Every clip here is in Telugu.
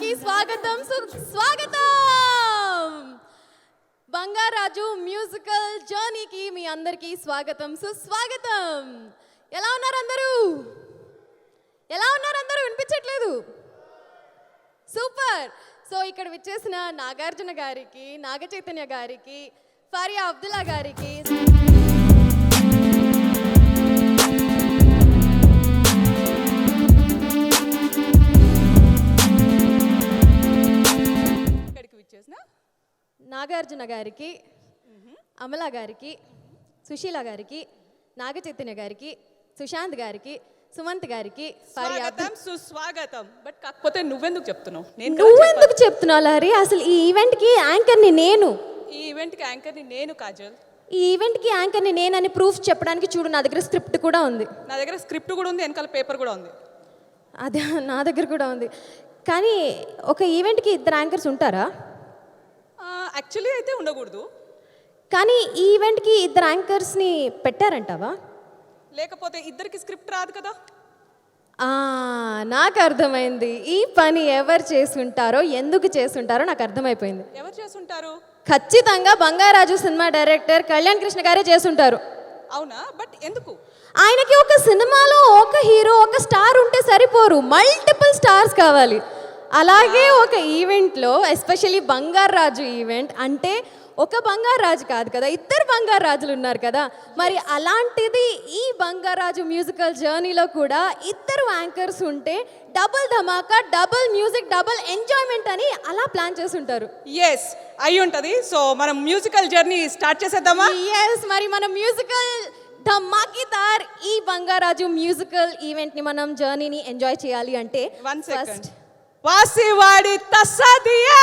అందరికీ స్వాగతం సుస్వాగతం. బంగారాజు మ్యూజికల్ జర్నీకి మీ అందరికీ స్వాగతం సుస్వాగతం. ఎలా ఉన్నారు అందరూ? వినిపించట్లేదు? సూపర్. సో ఇక్కడ విచ్చేసిన నాగార్జున గారికి, నాగ చైతన్య గారికి, ఫరియా అబ్దుల్లా గారికి, నాగార్జున గారికి, అమలా గారికి, సుశీల గారికి, నాగ చైతన్య గారికి, సుశాంత్ గారికి, సుమంత్ గారికి సుస్వాగతం. బట్ కాకపోతే నువ్వెందుకు చెప్తున్నావు? నువ్వెందుకు చెప్తున్నావు లారీ? అసలు ఈ ఈవెంట్కి యాంకర్ని నేను. ఈ ఈవెంట్కి యాంకర్ని నేను, కాజల్. ఈ ఈవెంట్కి యాంకర్ని నేనని ప్రూఫ్ చెప్పడానికి చూడు, నా దగ్గర స్క్రిప్ట్ కూడా ఉంది. నా దగ్గర స్క్రిప్ట్ కూడా ఉంది, వెనకాల పేపర్ కూడా ఉంది. అదే నా దగ్గర కూడా ఉంది. కానీ ఒక ఈవెంట్కి ఇద్దరు యాంకర్స్ ఉంటారా? యాక్చువల్లీ అయితే ఉండకూడదు. కానీ ఈ ఈవెంట్కి ఇద్దరు యాంకర్స్ని పెట్టారంటావా? లేకపోతే ఇద్దరికి స్క్రిప్ట్ రాదు కదా. నాకు అర్థమైంది. ఈ పని ఎవరు చేసుంటారో, ఎందుకు చేసుంటారో నాకు అర్థమైపోయింది. ఎవరు చేసుంటారు? ఖచ్చితంగా బంగారాజు సినిమా డైరెక్టర్ కళ్యాణ్ కృష్ణ గారే చేసుంటారు. అవునా? బట్ ఎందుకు? ఆయనకి ఒక సినిమాలో ఒక హీరో, ఒక స్టార్ ఉంటే సరిపోరు, మల్టిపుల్ స్టార్స్ కావాలి. అలాగే ఒక ఈవెంట్లో, ఎస్పెషల్లీ బంగారాజు ఈవెంట్ అంటే ఒక బంగారాజు కాదు కదా, ఇద్దరు బంగారాజులు ఉన్నారు కదా. మరి అలాంటిది ఈ బంగారాజు మ్యూజికల్ జర్నీలో కూడా ఇద్దరు యాంకర్స్ ఉంటే డబుల్ ధమాకా, డబుల్ మ్యూజిక్, డబుల్ ఎంజాయ్మెంట్ అని అలా ప్లాన్ చేసి ఉంటారు. ఎస్, అయి ఉంటుంది. సో మనం మ్యూజికల్ జర్నీ స్టార్ట్ చేసేద్దామా? ఎస్, మరి మన మ్యూజికల్ ధమాకిదార్ ఈ బంగారాజు మ్యూజికల్ ఈవెంట్ని, మనం జర్నీని ఎంజాయ్ చేయాలి అంటే ఫస్ట్ వాసివాడి తస్సాదియా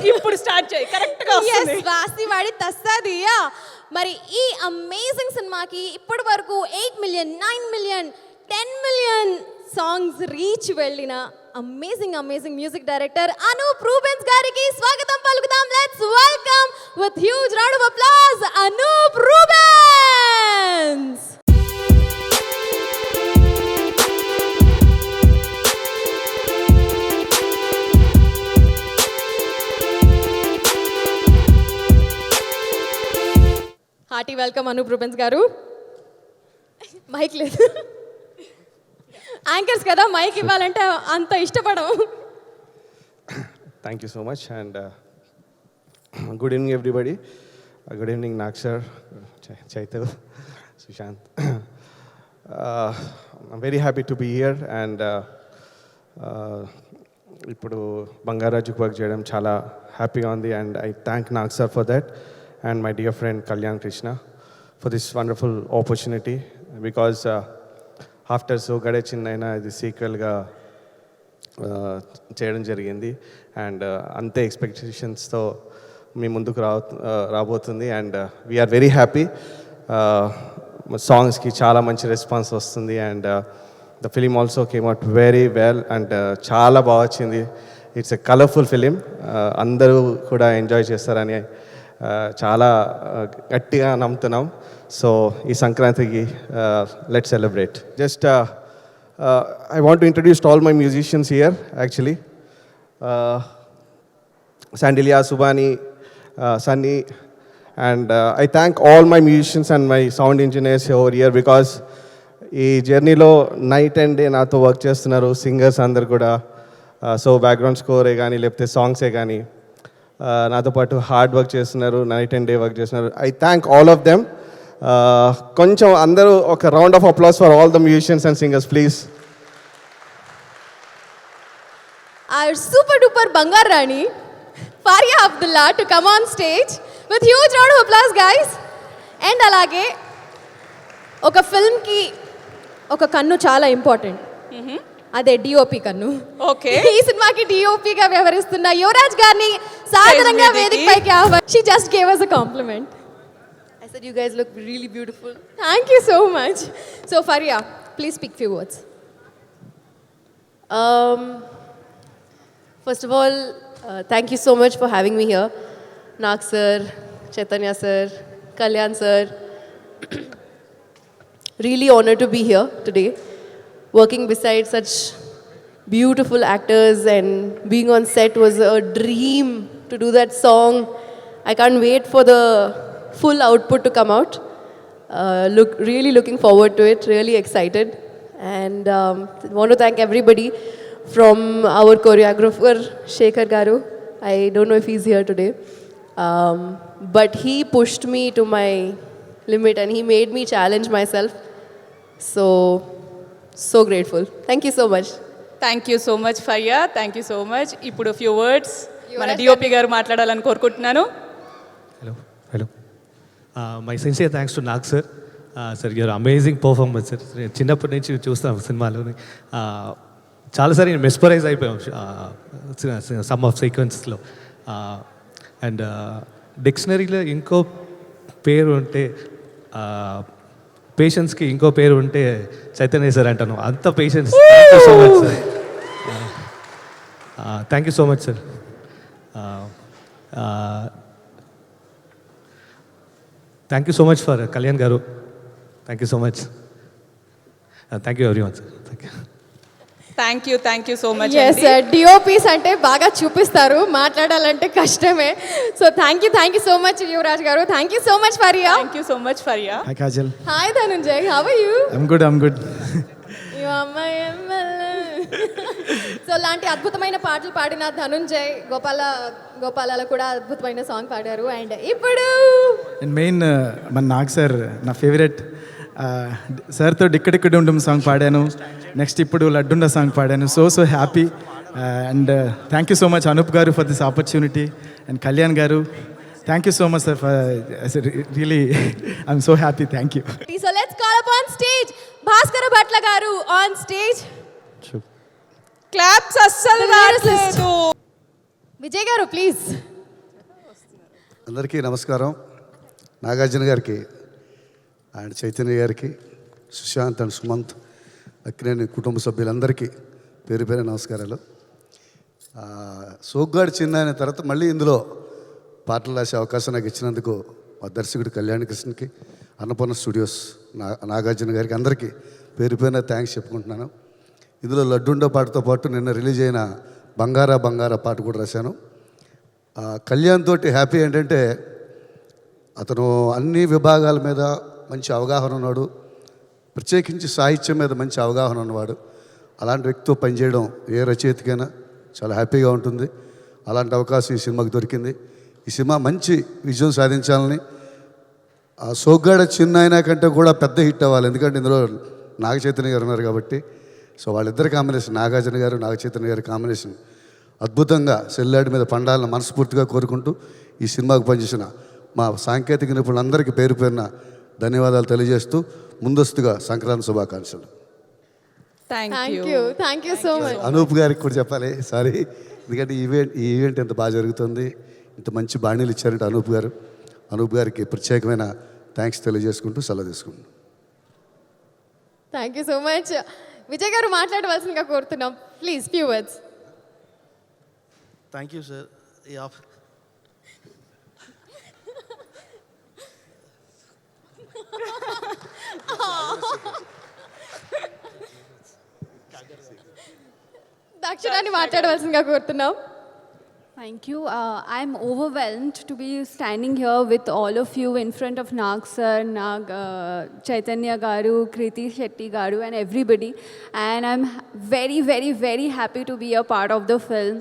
ఇప్పుడు స్టార్ట్ చేయి. కరెక్ట్ గా వస్తుంది. వాసివాడి తస్సాదియా. మరి ఈ అమేజింగ్ సినిమాకి ఇప్పటి వరకు 8 million, 9 million, 10 million songs reach వెళ్ళిన amazing music director Anup Rubens గారికి స్వాగతం పలుకుదాం. Let's welcome with huge round of applause Anup Rubens. Hearty welcome Anup Rubens garu. Mike లేదు, యాంకర్స్ కదా, మైక్ ఇవ్వాలంటే అంత ఇష్టపడం. Thank you so much and good evening everybody. Good evening Nag sir, Chaitu, Sushant. I'm very happy to be here and ఇప్పుడు బంగారాజుకు వర్క్ చేయడం చాలా హ్యాపీగా ఉంది and I thank Nag sir for that and my dear friend Kalyan Krishna for this wonderful opportunity because after So Gade Chinnaina ఇది సీక్వెల్గా చేయడం జరిగింది అండ్ అంతే ఎక్స్పెక్టేషన్స్తో మీ ముందుకు రాబోతుంది అండ్ వీఆర్ వెరీ హ్యాపీ. సాంగ్స్కి చాలా మంచి రెస్పాన్స్ వస్తుంది and the film also came out very well and చాలా బాగా వచ్చింది. ఇట్స్ ఎ కలర్ఫుల్ ఫిలిం, అందరూ కూడా ఎంజాయ్ చేస్తారని చాలా గట్టిగా నమ్ముతున్నాం. సో ఈ సంక్రాంతికి let's celebrate. Just I want to introduce all my musicians here actually. Sandilya, Subani, Sunny, and I thank all my musicians and my sound engineers over here because ఈ జర్నీలో నైట్ అండ్ డే నాతో వర్క్ చేస్తున్నారు సింగర్స్ అందరు కూడా. సో బ్యాక్గ్రౌండ్ స్కోరే కానీ లేకపోతే సాంగ్సే కానీ నాతో పాటు హార్డ్ వర్క్ చేస్తున్నారు, నైట్ అండ్ డే వర్క్ చేస్తున్నారు. I thank all of them. కొంచెం అందరూ ఒక round of applause for all the musicians and singers please. Our super duper Bangar Rani, Faria Abdullah, to come on stage with huge round of applause guys. And అలాగే ఒక ఫిల్మ్కి ఒక కన్ను చాలా ఇంపార్టెంట్, అదే డిఓపి కన్ను. ఓకే, ఈ సినిమాకి డిఓపిగా వ్యవహరిస్తున్న యువరాజ్ గారిని సాధారణంగా వేదికపైకి ఆహ్వానించారు. She just gave us a compliment. I said you guys look really beautiful. Thank you so much. So Faria, please speak few words. First of all, thank you so much for having me here. Nag sir, Chaitanya sir, Kalyan sir. Really honored to be here today, working beside such beautiful actors, and being on set was a dream to do that song. I can't wait for the full output to come out. Really looking forward to it, really excited. And want to thank everybody from our choreographer, Shekhar Garu. I don't know if he's here today. But he pushed me to my limit and he made me challenge myself. So grateful. Thank you so much. Thank you so much Faria, thank you so much. ఇప్పుడు ఫ్యూ వర్డ్స్ మన డిఓపి గారు మాట్లాడాలని కోరుకుంటున్నాను. Hello. My sincere thanks to Nag sir. Sir, your amazing performance, sir. చిన్నప్పటి నుంచి చూస్తాం సినిమాలోని. చాలాసారి నేను మెస్పరైజ్ అయిపోయాం సమ్ ఆఫ్ సీక్వెన్స్లో. అండ్ డిక్షనరీలో ఇంకో పేరు ఉంటే, పేషెన్స్కి ఇంకో పేరు ఉంటే చైతన్య సార్ అంటాను. అంత patience. So much sir. Thank you so much sir. Thank you so much for Kalyan garu. Thank you so much. Thank you everyone sir. Thank you so much. Yes DOPs అంటే బాగా చూపిస్తారు, మాట్లాడాలంటే కష్టమే. So thank you so much Yuvraj garu. Thank you so much Faria. Thank you so much Faria. Hi Kajal. Hi Dhananjay, how are you? I'm good. So లాంటి అద్భుతమైన పాటలు పాడిన ధనుంజయ్ గోపాలలో కూడా అద్భుతమైన సాంగ్ పాడారు. అండ్ ఇప్పుడు అండ్ మెయిన్ మన నాగ్ సార్ నా ఫేవరెట్. సార్తో డిక్కడిక్కడి ఉండం సాంగ్ పాడాను. నెక్స్ట్ ఇప్పుడు లడ్డుండ సాంగ్ పాడాను. So happy. And thank you so much Anup garu for this opportunity. And Kalyan garu, thank you so much sir for really I'm so happy. Thank you. So let's call up on stage Bhaskara Bhatla garu on stage. Claps అస్సలు రావట్లేదు. విజయ్ గారు ప్లీజ్. అందరికీ నమస్కారం. నాగార్జున గారికి అండ్ చైతన్య గారికి, సుశాంత్ అండ్ సుమంత్, అక్కినేని కుటుంబ సభ్యులందరికీ పేరు పేరు నమస్కారాలు. సోగ్గాడు చిన్న అయిన తర్వాత మళ్ళీ ఇందులో పాటలు రాసే అవకాశం నాకు ఇచ్చినందుకు మా దర్శకుడు కళ్యాణ్ కృష్ణకి, అన్నపూర్ణ స్టూడియోస్ నాగార్జున గారికి అందరికీ పేరు పేరున థ్యాంక్స్ చెప్పుకుంటున్నాను. ఇందులో లడ్డుండ పాటతో పాటు నిన్న రిలీజ్ అయిన బంగారా పాట కూడా రాశాను. కళ్యాణ్ తోటి హ్యాపీ ఏంటంటే అతను అన్ని విభాగాల మీద మంచి అవగాహన ఉన్నాడు. ప్రత్యేకించి సాహిత్యం మీద మంచి అవగాహన ఉన్నవాడు. అలాంటి వ్యక్తితో పనిచేయడం ఏ రచయితకైనా చాలా హ్యాపీగా ఉంటుంది. అలాంటి అవకాశం ఈ సినిమాకి దొరికింది. ఈ సినిమా మంచి విజయం సాధించాలని, సోగ్గాడ చిన్న అయినా కంటే కూడా పెద్ద హిట్ అవ్వాలి. ఎందుకంటే ఇందులో నాగ చైతన్య గారు ఉన్నారు కాబట్టి. సో వాళ్ళిద్దరి కాంబినేషన్, నాగార్జున గారు నాగ చైతన్య గారి కాంబినేషన్ అద్భుతంగా సెల్లాడి మీద పండాలని మనస్ఫూర్తిగా కోరుకుంటూ ఈ సినిమాకు పనిచేసిన మా సాంకేతిక నిపుణులందరికీ పేరు పేరున ధన్యవాదాలు తెలియజేస్తూ ముందస్తుగా సంక్రాంతి శుభాకాంక్షలు. Thank you so much. Anoop గారికి కూడా చెప్పాలి, సారీ. ఎందుకంటే ఈ ఈవెంట్ ఎంత బాగా జరుగుతుంది, ఇంత మంచి బాణీలు ఇచ్చారంటే అనూప్ గారికి ప్రత్యేకమైన థ్యాంక్స్ తెలియజేసుకుంటూ సెలవు తీసుకుంటాం. Thank you so much. Vijay garu మాట్లాడవలసిందిగా కోరుతున్నాం. Please few words. Thank you sir. దక్షిణాన్ని మాట్లాడవలసిందిగా కోరుతున్నాం. Thank you. I'm overwhelmed to be standing here with all of you in front of Nag sir, Chaitanya Garu, Kriti Shetty Garu and everybody. And I'm very, very, very happy to be a part of the film.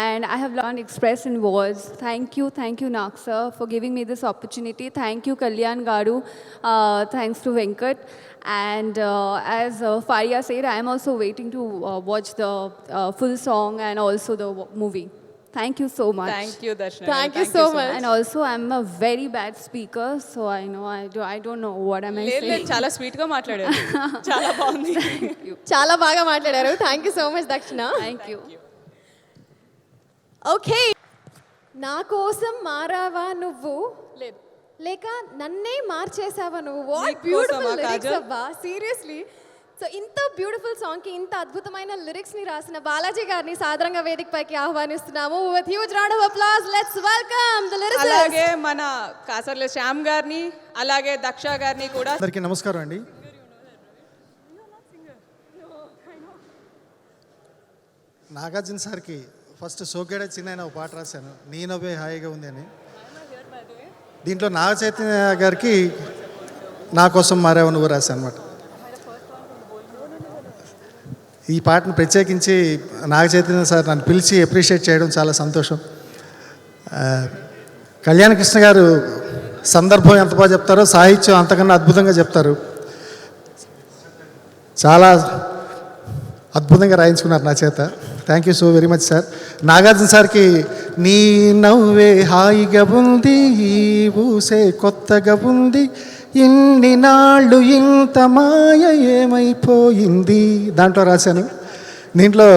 And I have learned express in words. Thank you Nag sir for giving me this opportunity. Thank you Kalyan Garu. Thanks to Venkat. And as Faria said, I am also waiting to watch the full song and also the movie. Thank you so much. Thank you దర్శన. Thank you so much. And also, I'm a very bad speaker, so I know I don't know what am I లేదు saying. చాలా స్వీట్ గా మాట్లాడారు. చాలా బాగుంది. చాలా బాగా మాట్లాడారు. Thank you so much Dakshina. Thank you. Okay, నా కోసం మారావా నువ్వు, లేక నన్నే మార్చేసావా నువ్వు. వాట్ నీకోసమా, బ్యూటిఫుల్ లిరిక్స్ కాజల్? అబ్బా, సీరియస్లీ. సో ఇంత బ్యూటిఫుల్ సాంగ్కి ఇంత అద్భుతమైన లిరిక్స్ని రాసిన బాలాజీ గారిని సాదరంగా వేదికపైకి ఆహ్వానిస్తున్నాము. With huge round of applause let's welcome the lyricist. అలాగే మన కాసర్ల శ్యామ్ గారిని, అలాగే దక్ష గారిని కూడా. అందరికీ నమస్కారం అండి. నాగార్జున సార్కి ఫస్ట్ సోకేడ చిన్న ఒక పాట రాశాను, నీ నవ్వే హాయిగా ఉంది అని. దీంట్లో నాగ చైతన్య గారికి నా కోసం మారావు నువ్వు రాశాను అనమాట. ఈ పాటను ప్రత్యేకించి నాగ చైతన్య సార్ నన్ను పిలిచి అప్రిషియేట్ చేయడం చాలా సంతోషం. కళ్యాణ్ కృష్ణ గారు సందర్భం ఎంత బాగా చెప్తారో సాహిత్యం అంతకన్నా అద్భుతంగా చెప్తారు. చాలా అద్భుతంగా రాయించుకున్నారు నా చేత. Thank you so very much sir. Nagarjuna సార్కి నీ నవ్వే హాయిగా ఉంది, ఈ ఊసే కొత్తగా ఉంది, ఇన్ని నాళ్ళు ఇంత మాయ ఏమైపోయింది దాంట్లో రాశాను. దీంట్లో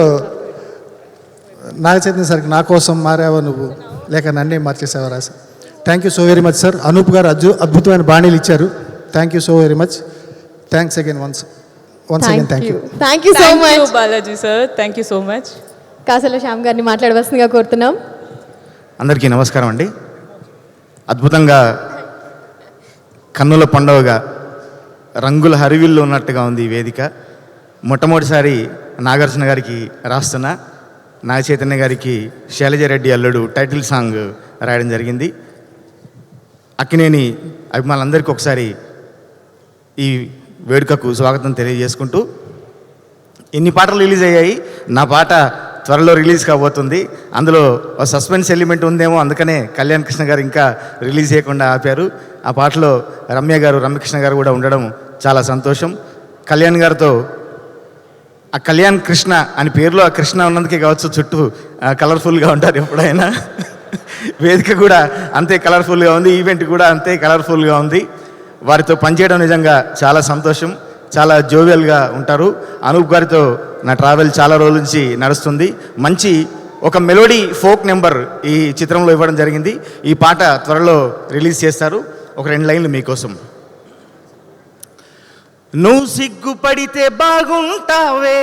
నాగ చైతన్య సార్కి నా కోసం మారావా నువ్వు లేక నన్నే మార్చేసావా రాశాను. Thank you so very much sir. Anup garu అద్భుతమైన బాణీలు ఇచ్చారు. Thank you so very much. Thanks again once again thank you. Thank you so much Balaji sir, thank you so much. కాసల Shyam గారిని మాట్లాడవలసిందిగా కోరుతున్నాం. అందరికీ నమస్కారం అండి. అద్భుతంగా కన్నుల పండుగగా రంగుల హరివిల్లు ఉన్నట్టుగా ఉంది ఈ వేదిక. మొట్టమొదటిసారి నాగార్జున గారికి రాస్తున్నా, నాగ చైతన్య గారికి శైలజారెడ్డి అల్లుడు టైటిల్ సాంగ్ రాయడం జరిగింది. అక్కినేని అభిమానులందరికీ ఒకసారి ఈ వేడుకకు స్వాగతం తెలియజేసుకుంటూ, ఇన్ని పాటలు రిలీజ్ అయ్యాయి, నా పాట త్వరలో రిలీజ్ కాబోతుంది. అందులో ఒక సస్పెన్స్ ఎలిమెంట్ ఉందేమో, అందుకనే కళ్యాణ్ కృష్ణ గారు ఇంకా రిలీజ్ చేయకుండా ఆపారు. ఆ పాటలో రమ్యకృష్ణ గారు కూడా ఉండడం చాలా సంతోషం. కళ్యాణ్ గారితో ఆ కళ్యాణ్ కృష్ణ అని పేరులో ఆ కృష్ణ ఉన్నందుకే కావచ్చు చుట్టూ కలర్ఫుల్గా ఉంటారు ఎప్పుడైనా. వేదిక కూడా అంతే కలర్ఫుల్గా ఉంది, ఈవెంట్ కూడా అంతే కలర్ఫుల్గా ఉంది. వారితో పనిచేయడం నిజంగా చాలా సంతోషం. చాలా జోవియల్గా ఉంటారు. అనూప్ గారితో నా ట్రావెల్ చాలా రోజుల నుంచి నడుస్తుంది. మంచి ఒక మెలోడీ ఫోక్ నెంబర్ ఈ చిత్రంలో ఇవ్వడం జరిగింది. ఈ పాట త్వరలో రిలీజ్ చేస్తారు. ఒక 2 లైన్లు మీకోసం. నువ్వు సిగ్గుపడితే బాగుంటావే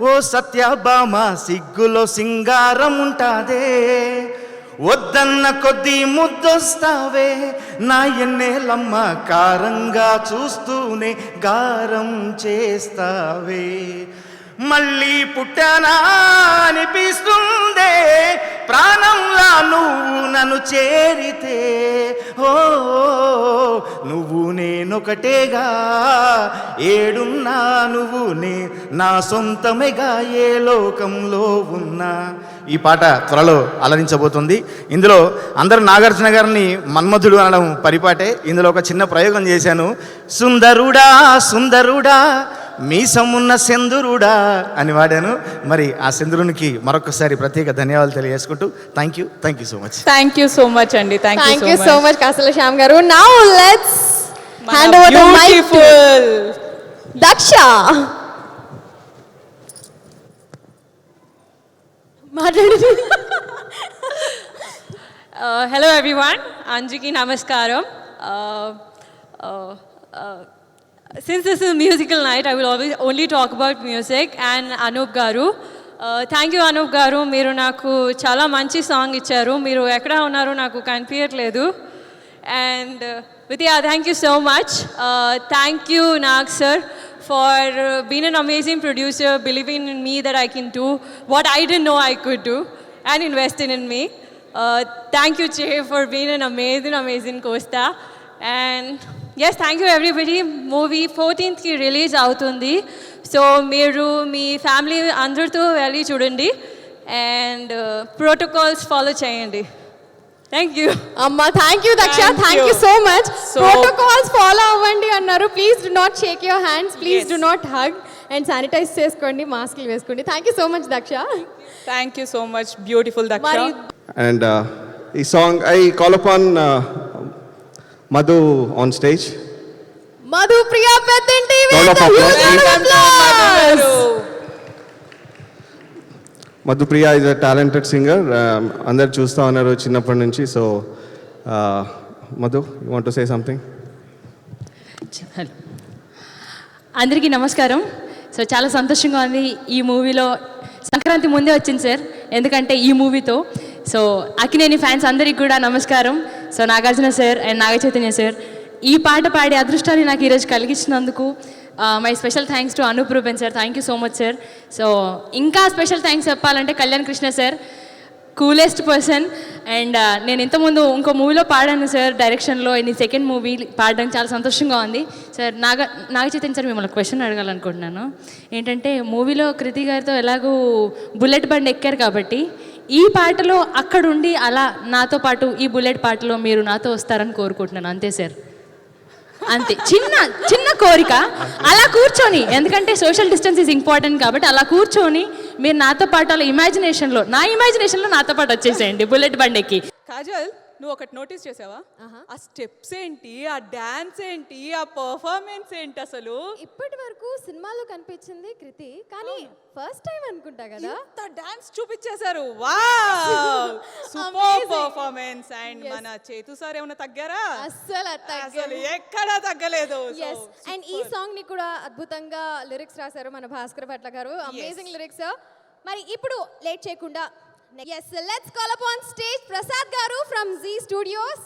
ఓ సత్యభామ, సిగ్గులో సింగారం ఉంటాదే, వద్దన్న కొద్దీ ముద్దొస్తావే నా ఎన్నేలమ్మ, కారంగా చూస్తూనే గారం చేస్తావే, మళ్ళీ పుట్టానా అనిపిస్తుందే ప్రాణంలా నువ్వు నన్ను చేరితే, ఓ నువ్వు నేనొకటేగా, ఏడున్నా నువ్వు నా సొంతమేగా, ఏ లోకంలో ఉన్నా. ఈ పాట త్వరలో అలరించబోతుంది. ఇందులో అందరూ నాగార్జున గారిని మన్మధుడు అనడం పరిపాటే. ఇందులో ఒక చిన్న ప్రయోగం చేశాను. సుందరుడా సుందరుడా మీసమున్న సెందురుడా అని వాడాను. మరి ఆ సెందురునికి మరొకసారి ప్రత్యేక ధన్యవాదాలు తెలియజేసుకుంటూ thank you so much. Thank you so much అండి. Thank you so much కాసల Shyam గారు. Now let's hand over the mic to Daksha. మాట్లాడండి. Hello everyone, Anjiki Namaskaram. Since this is a musical night, I will always only talk about music and Anup Garu. Thank you Anup Garu, మీరు నాకు చాలా మంచి సాంగ్ ఇచ్చారు. మీరు ఎక్కడ ఉన్నారో నాకు కనిపించట్లేదు. And Vidya, thank you so much. Thank you Nag sir for being an amazing producer, believing in me that I can do what I didn't know I could do and investing in me. Thank you Che for being an amazing co-star. And yes, thank you everybody. Movie 14th ki release avutundi. So meeru మీ ఫ్యామిలీ అందరితో వెళ్ళి చూడండి and protocols follow చేయండి. థ్యాంక్ యూ అమ్మా. Thank you Daksha. Thank you so much. Protocols follow అవ్వండి అన్నారు. Please do not shake your hands, please do not hug and sanitise చేసుకోండి, మాస్క్లు వేసుకోండి. Thank you so much Daksha. Thank you so much beautiful Daksha. And ఈ song I call upon Madhu on stage. Madhu Priya Peddinti. Madhupriya is a talented singer. అందరు చూస్తూ ఉన్నారు చిన్నప్పటి నుంచి. So Madhu, you want to say something? అందరికీ నమస్కారం. సో చాలా సంతోషంగా ఉంది. ఈ మూవీలో సంక్రాంతి ముందే వచ్చింది సార్, ఎందుకంటే ఈ మూవీతో. సో అక్కినేని ఫ్యాన్స్ అందరికీ కూడా నమస్కారం. So Nagarjuna sir and Naga Chaitanya sir ఈ పాట పాడే అదృష్టాన్ని నాకు ఈరోజు కలిగించినందుకు my special thanks to Anup Ruben sir, thank you so much sir. So ఇంకా స్పెషల్ థ్యాంక్స్ చెప్పాలంటే Kalyan Krishna sir, coolest person. And నేను ఇంతకుముందు ఇంకో మూవీలో పాడాను సార్ డైరెక్షన్లో, ఇది సెకండ్ మూవీ పాడడానికి చాలా సంతోషంగా ఉంది సార్. నాగ చైతన్య సార్ మిమ్మల్ని క్వశ్చన్ అడగాలనుకుంటున్నాను. ఏంటంటే మూవీలో కృతి గారితో ఎలాగూ బుల్లెట్ బండి ఎక్కారు కాబట్టి ఈ పాటలో అక్కడుండి అలా నాతో పాటు ఈ బుల్లెట్ పాటలో మీరు నాతో వస్తారని కోరుకుంటున్నాను. అంతే సార్, అంతే. చిన్న కోరిక, అలా కూర్చొని, ఎందుకంటే సోషల్ డిస్టెన్స్ ఈజ్ ఇంపార్టెంట్ కాబట్టి అలా కూర్చొని మీరు నాతో పాటు అలా నా ఇమాజినేషన్లో నాతో పాటు వచ్చేసేయండి బుల్లెట్ బండికి. కాజల్, నువ్వు ఒకటి నోటీస్ చేసావా? ఆ స్టెప్స్ ఏంటి, ఆ డాన్స్ ఏంటి, ఆ పర్ఫార్మెన్స్ ఏంటి అసలు? ఇప్పటి వరకు సినిమాలో కనిపించింది కృతి, కానీ ఫస్ట్ టైం అనుకుంటా కదా ఎంత డాన్స్ చూపించేశారు. Wow, super performance. అండ్ మన చేతు సార్ ఏమైనా తగ్గారా? అసలు ఎక్కడా తగ్గలేదు. అండ్ ఈ సాంగ్ ని కూడా అద్భుతంగా లిరిక్స్ రాశారు మన భాస్కర్ భట్ల గారు. Amazing lyrics. మరి ఇప్పుడు లేట్ చేయకుండా yes, let's call upon stage Prasad garu from Z Studios,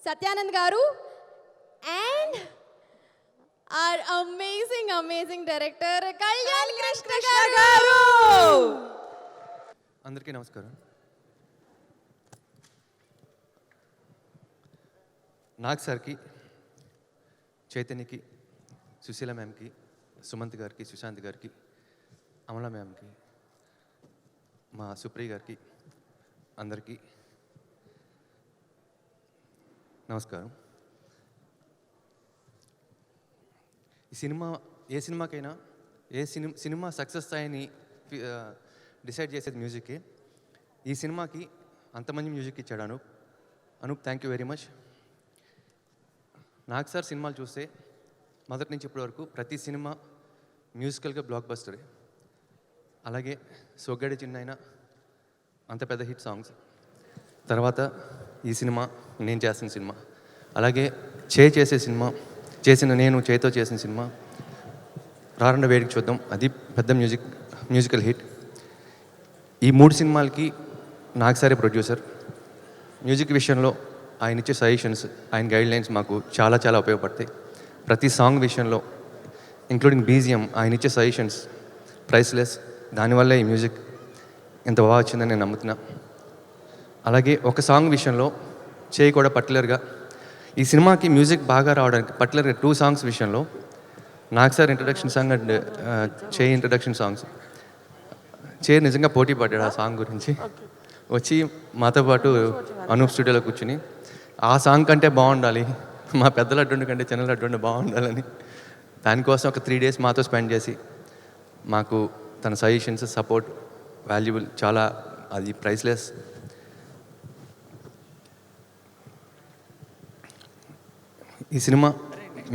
Satyanand garu, and our amazing director Kalyan Krishna garu. అందరికీ నమస్కారం. నాగ్ సార్కి, చైతన్యకి, సుశీల మ్యామ్కి, సుమంత్ గారికి, సుశాంత్ గారికి, అమల మ్యామ్కి, మా సుప్రియ గారికి, అందరికీ నమస్కారం. ఈ సినిమా ఏ సినిమాకైనా సినిమా సక్సెస్ స్థాయిని డిసైడ్ చేసేది మ్యూజిక్కే. ఈ సినిమాకి అంతమంది మ్యూజిక్ ఇచ్చాడు Anoop. Thank you very much. Nag sir సినిమాలు చూస్తే మొదటి నుంచి ఇప్పటి వరకు ప్రతి సినిమా మ్యూజికల్గా బ్లాక్ బస్టరే. అలాగే సొగ్గడి చిన్నైనా అంత పెద్ద హిట్ సాంగ్స్. తర్వాత ఈ సినిమా నేను చేసిన సినిమా, అలాగే చేసే సినిమా, నేను చేతో చేసిన సినిమా రారండ వేడికి చూద్దాం, అది పెద్ద మ్యూజికల్ హిట్. ఈ 3 సినిమాలకి నాగ్ సారే ప్రొడ్యూసర్. మ్యూజిక్ విషయంలో ఆయన ఇచ్చే సజెషన్స్, ఆయన గైడ్లైన్స్ మాకు చాలా చాలా ఉపయోగపడతాయి. ప్రతి సాంగ్ విషయంలో ఇంక్లూడింగ్ బీజిఎం ఆయన ఇచ్చే సజెషన్స్ ప్రైస్లెస్. దానివల్ల ఈ మ్యూజిక్ ఎంత బాగా వచ్చిందని నేను నమ్ముతున్నా. అలాగే ఒక సాంగ్ విషయంలో కూడా పర్టికులర్గా ఈ సినిమాకి మ్యూజిక్ బాగా రావడానికి పర్టికులర్గా 2 సాంగ్స్ విషయంలో Nag sir introduction song and introduction songs. నిజంగా పోటీ పడ్డాడు ఆ సాంగ్ గురించి. వచ్చి మాతో పాటు అనూప్ స్టూడియోలో కూర్చుని ఆ సాంగ్ కంటే బాగుండాలి, మా పెద్ద లడ్డు కంటే చిన్న లడ్డు బాగుండాలని దానికోసం ఒక 3 days మాతో స్పెండ్ చేసి మాకు తన సజెషన్స్, సపోర్ట్ వాల్యుబుల్, చాలా, అది ప్రైస్లెస్. ఈ సినిమా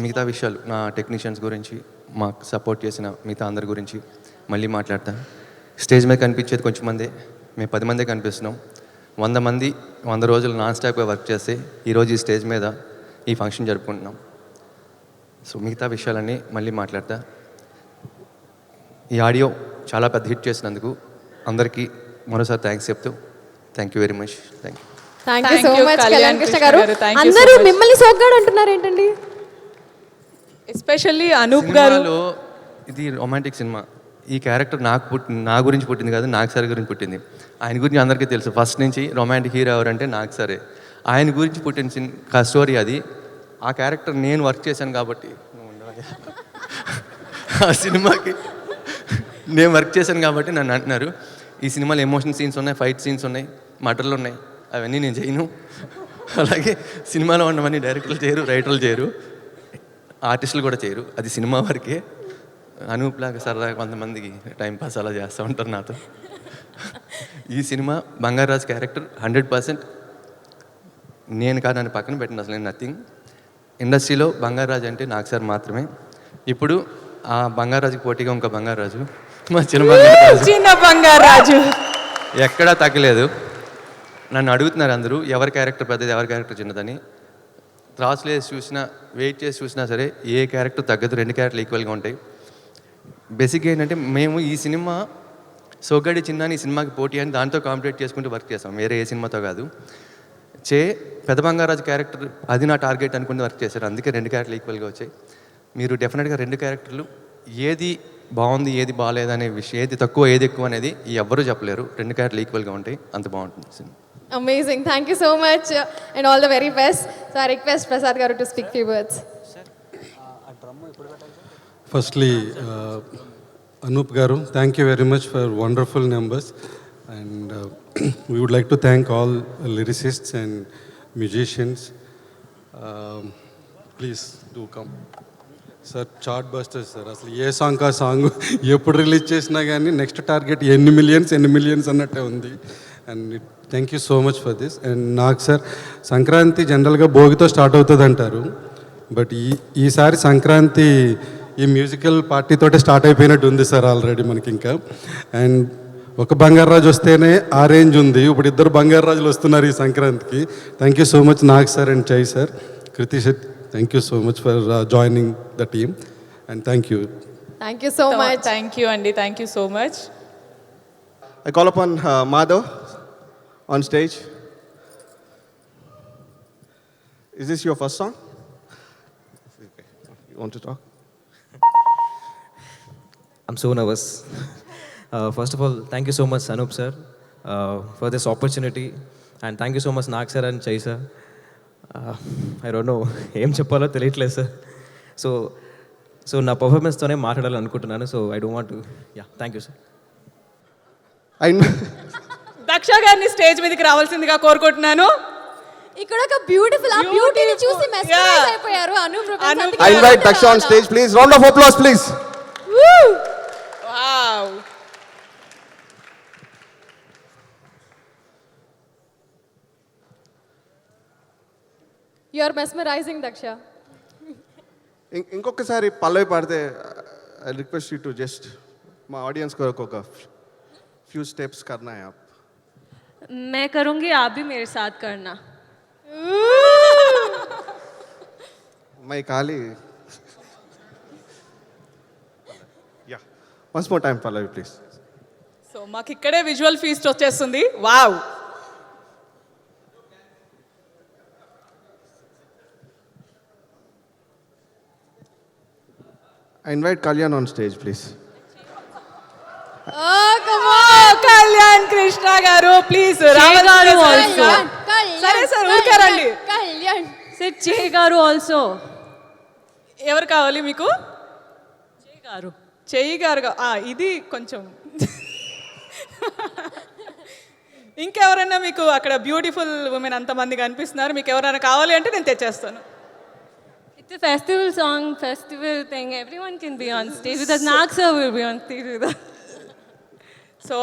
మిగతా విషయాలు నా టెక్నీషియన్స్ గురించి, మాకు సపోర్ట్ చేసిన మిగతా అందరి గురించి మళ్ళీ మాట్లాడతాను. స్టేజ్ మీద కనిపించేది కొంచెం మందే, మేము 10 మందే కనిపిస్తున్నాం. 100 మంది 100 రోజులు నాన్ స్టాప్గా వర్క్ చేస్తే ఈరోజు ఈ స్టేజ్ మీద ఈ ఫంక్షన్ జరుపుకుంటున్నాం. సో మిగతా విషయాలన్నీ మళ్ళీ మాట్లాడతా. ఈ ఆడియో చాలా పెద్ద హిట్ చేసినందుకు అందరికీ మరోసారి థ్యాంక్స్ చెప్తూ thank you very much. Thank you so much Kalyan Krishna గారు. అందరూ మిమ్మల్ని సోగ్గాడు అంటున్నారు ఏంటండి? ఎస్పెషల్లీ అనూప్ గారు. ఇది రొమాంటిక్ సినిమా. ఈ క్యారెక్టర్ నా గురించి పుట్టింది కాదు, నాగ్ సార్ గురించి పుట్టింది. ఆయన గురించి అందరికీ తెలుసు. ఫస్ట్ నుంచి రొమాంటిక్ హీరో ఎవరంటే నాగ్ సారే. ఆయన గురించి పుట్టిన స్టోరీ అది. ఆ క్యారెక్టర్ నేను వర్క్ చేశాను కాబట్టి, ఆ సినిమాకి నేను వర్క్ చేశాను కాబట్టి నన్ను అంటున్నారు. ఈ సినిమాలో ఎమోషన్ సీన్స్ ఉన్నాయి, ఫైట్ సీన్స్ ఉన్నాయి, మటర్లు ఉన్నాయి, అవన్నీ నేను చేయను. అలాగే సినిమాలో ఉన్నవన్నీ డైరెక్టర్లు చేయరు, రైటర్లు చేయరు, ఆర్టిస్టులు కూడా చేయరు. అది సినిమా వరకే. అనూప్లాగా సరదాగా కొంతమందికి టైంపాస్ అలా చేస్తూ ఉంటారు నాతో. ఈ సినిమా బంగారాజ్ క్యారెక్టర్ 100% నేను కాదు, నన్ను పక్కన పెట్టిన అసలు నేను నథింగ్. ఇండస్ట్రీలో బంగారాజ్ అంటే నాగ్ సార్ మాత్రమే. ఇప్పుడు ఆ బంగారాజుకి పోటీగా ఇంకో బంగారాజు, మా చిన్న బంగారాజు ఎక్కడా తగ్గలేదు. నన్ను అడుగుతున్నారు అందరూ ఎవరి క్యారెక్టర్ పెద్దది, ఎవరి క్యారెక్టర్ చిన్నదని. త్రాసులు వేసి చూసినా, వెయిట్ చేసి చూసినా సరే ఏ క్యారెక్టర్ తగ్గదు, 2 క్యారెక్టర్లు ఈక్వల్గా ఉంటాయి. బేసిక్గా ఏంటంటే మేము ఈ సినిమా సోగ్గాడి చిన్న ఈ సినిమాకి పోటీ అని దాంతో కాంపిటేట్ చేసుకుంటూ వర్క్ చేస్తాం, వేరే ఏ సినిమాతో కాదు. పెద్ద బంగారాజు క్యారెక్టర్ అది నా టార్గెట్ అనుకుంటూ వర్క్ చేశారు, అందుకే 2 క్యారెక్టర్లు ఈక్వల్గా వచ్చాయి. మీరు డెఫినెట్గా 2 క్యారెక్టర్లు ఏది బాగుంది ఏది బాగాలేదనే విషయం, ఏది తక్కువ ఏది ఎక్కువ అనేది ఎవ్వరూ చెప్పలేరు. 2 క్యారెక్టర్లు ఈక్వల్గా ఉంటాయి, అంత బాగుంటుంది cinema. Amazing. Thank you so much and all the very best. So I request Prasad Garu to speak few words. Firstly, Anup Garu, thank you very much for wonderful numbers. And we would like to thank all lyricists and musicians. Please do come. Sir chart busters sir. అసలు ఏ సాంగ్ ఆ సాంగ్ ఎప్పుడు రిలీజ్ చేసినా కానీ నెక్స్ట్ టార్గెట్ ఎన్ని మిలియన్స్ అన్నట్టే ఉంది. And thank you so much for this. And నాకు సార్ సంక్రాంతి జనరల్గా భోగితో స్టార్ట్ అవుతుంది అంటారు, బట్ ఈసారి సంక్రాంతి ఈ మ్యూజికల్ పార్టీతోటే స్టార్ట్ అయిపోయినట్టు ఉంది సార్ ఆల్రెడీ మనకి ఇంకా. అండ్ ఒక బంగారాజు వస్తేనే ఆ రేంజ్ ఉంది, ఇప్పుడు 2 బంగారాజులు వస్తున్నారు ఈ సంక్రాంతికి. Thank you so much Nag sir and Chai sir. Krithi Shetty, thank you so much for joining the team, and thank you. Thank you so much. Thank you, Andy. Thank you so much. I call upon Madhav on stage. Is this your first song? You want to talk? I'm so nervous. First of all, thank you so much, Anup sir, for this opportunity, and thank you so much, Nag sir and Chai sir. I don't know ఏం చెప్పాలో తెలియట్లేదు సార్. సో నా పర్ఫార్మెన్స్తోనే మాట్లాడాలనుకుంటున్నాను. So I don't want to thank you sir. Daksha గారిని స్టేజ్ మీదకి రావాల్సిందిగా కోరుకుంటున్నాను. ఇక్కడ ఒక బ్యూటిఫుల్ ఆ బ్యూటీని చూసి మెస్మరైజ్ అయిపోయారు Anoop Rupesh. I invite Daksha on stage, please. Round of applause, please. Wow. You are mesmerizing, Daksha. ఇంకొకసారి పల్లవి పాడితే I request you to just మా ఆడియన్స్ కొరకు ఒక ఫ్యూ స్టెప్స్ करना है आप. मैं करूँगी, आप भी मेरे साथ करना. मैं खाली yeah once more time Pallavi please. So మాకు ఇక్కడే విజువల్ ఫీస్ట్ వచ్చేస్తుంది. Wow. I invite Kalyan on stage, please. Oh, come on. Kalyan Krishna గారు ప్లీజ్ గారు also. సరే సార్ ఊరికారండి. కళ్యాణ్ Sir, Che గారు also. ఎవరు కావాలి మీకు? Che గారు. చెయ్యి గారు ఇది కొంచెం ఇంకెవరైనా మీకు అక్కడ బ్యూటిఫుల్ ఉమెన్ అంతమంది కనిపిస్తున్నారు, మీకు ఎవరైనా కావాలి అంటే నేను తెచ్చేస్తాను. It's a festival song, festival thing. Everyone can be on stage with us. Nag sir will be on stage with us. So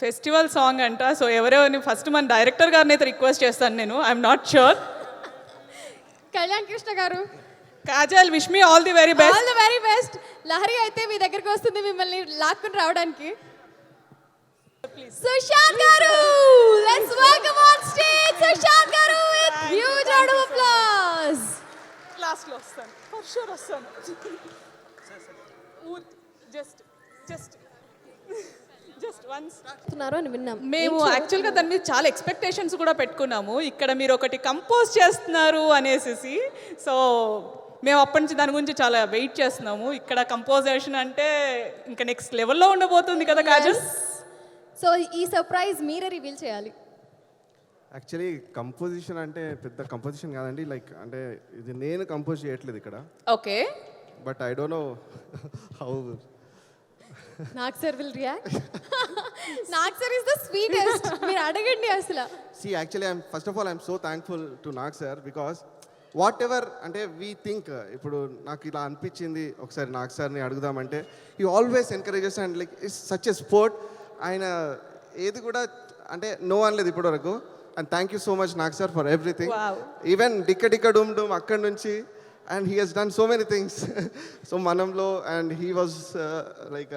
festival song అంట. సో ఎవరెవరిని ఫస్ట్ మన డైరెక్టర్ గారిని అయితే రిక్వెస్ట్ చేస్తాను నేను. I'm not sure. Kalyan Krishna garu, Kajal, wish me all the very best. All the very best. Lahari అయితే మీ దగ్గరికి వస్తుంది మిమ్మల్ని లాక్కుని రావడానికి. Sushant garu, let's welcome on stage Sushant garu with huge round of applause. లాస్ట్లో వస్తాను, ఫర్ షూర్ వస్తాను. జస్ట్ వన్స్ అని విన్నాం. మేము యాక్చువల్గా దాని మీద చాలా ఎక్స్పెక్టేషన్స్ కూడా పెట్టుకున్నాము. ఇక్కడ మీరు ఒకటి కంపోజ్ చేస్తున్నారు అనేసి, సో మేము అప్పటి నుంచి దాని గురించి చాలా వెయిట్ చేస్తున్నాము. ఇక్కడ కంపోజిషన్ అంటే ఇంకా నెక్స్ట్ లెవెల్లో ఉండబోతుంది కదా కాజల్. సో ఈ సర్ప్రైజ్ మీరే రివీల్ చేయాలి. యాక్చువల్లీ కంపోజిషన్ అంటే పెద్ద కంపోజిషన్ కాదండి, లైక్ అంటే ఇది నేను కంపోజ్ చేయట్లేదు ఇక్కడ. Okay, but I don't know how Nag sir will react. Nag sir is the sweetest. మీరు అడగండి అసలు. See, actually, first of all, I'm so thankful to Nag sir because whatever అంటే we think ఇప్పుడు నాకు ఇలా అనిపించింది ఒకసారి నాగ్ సార్ని అడుగుదామంటే he always encourages and like it's such a sport. ఆయన ఏది కూడా అంటే నో అనలేదు ఇప్పటి వరకు. And thank you so much Nag sir for everything. Wow. Even Dikka Dum Dum అక్కడి నుంచి and he has done so many things. So Manamlo and he was like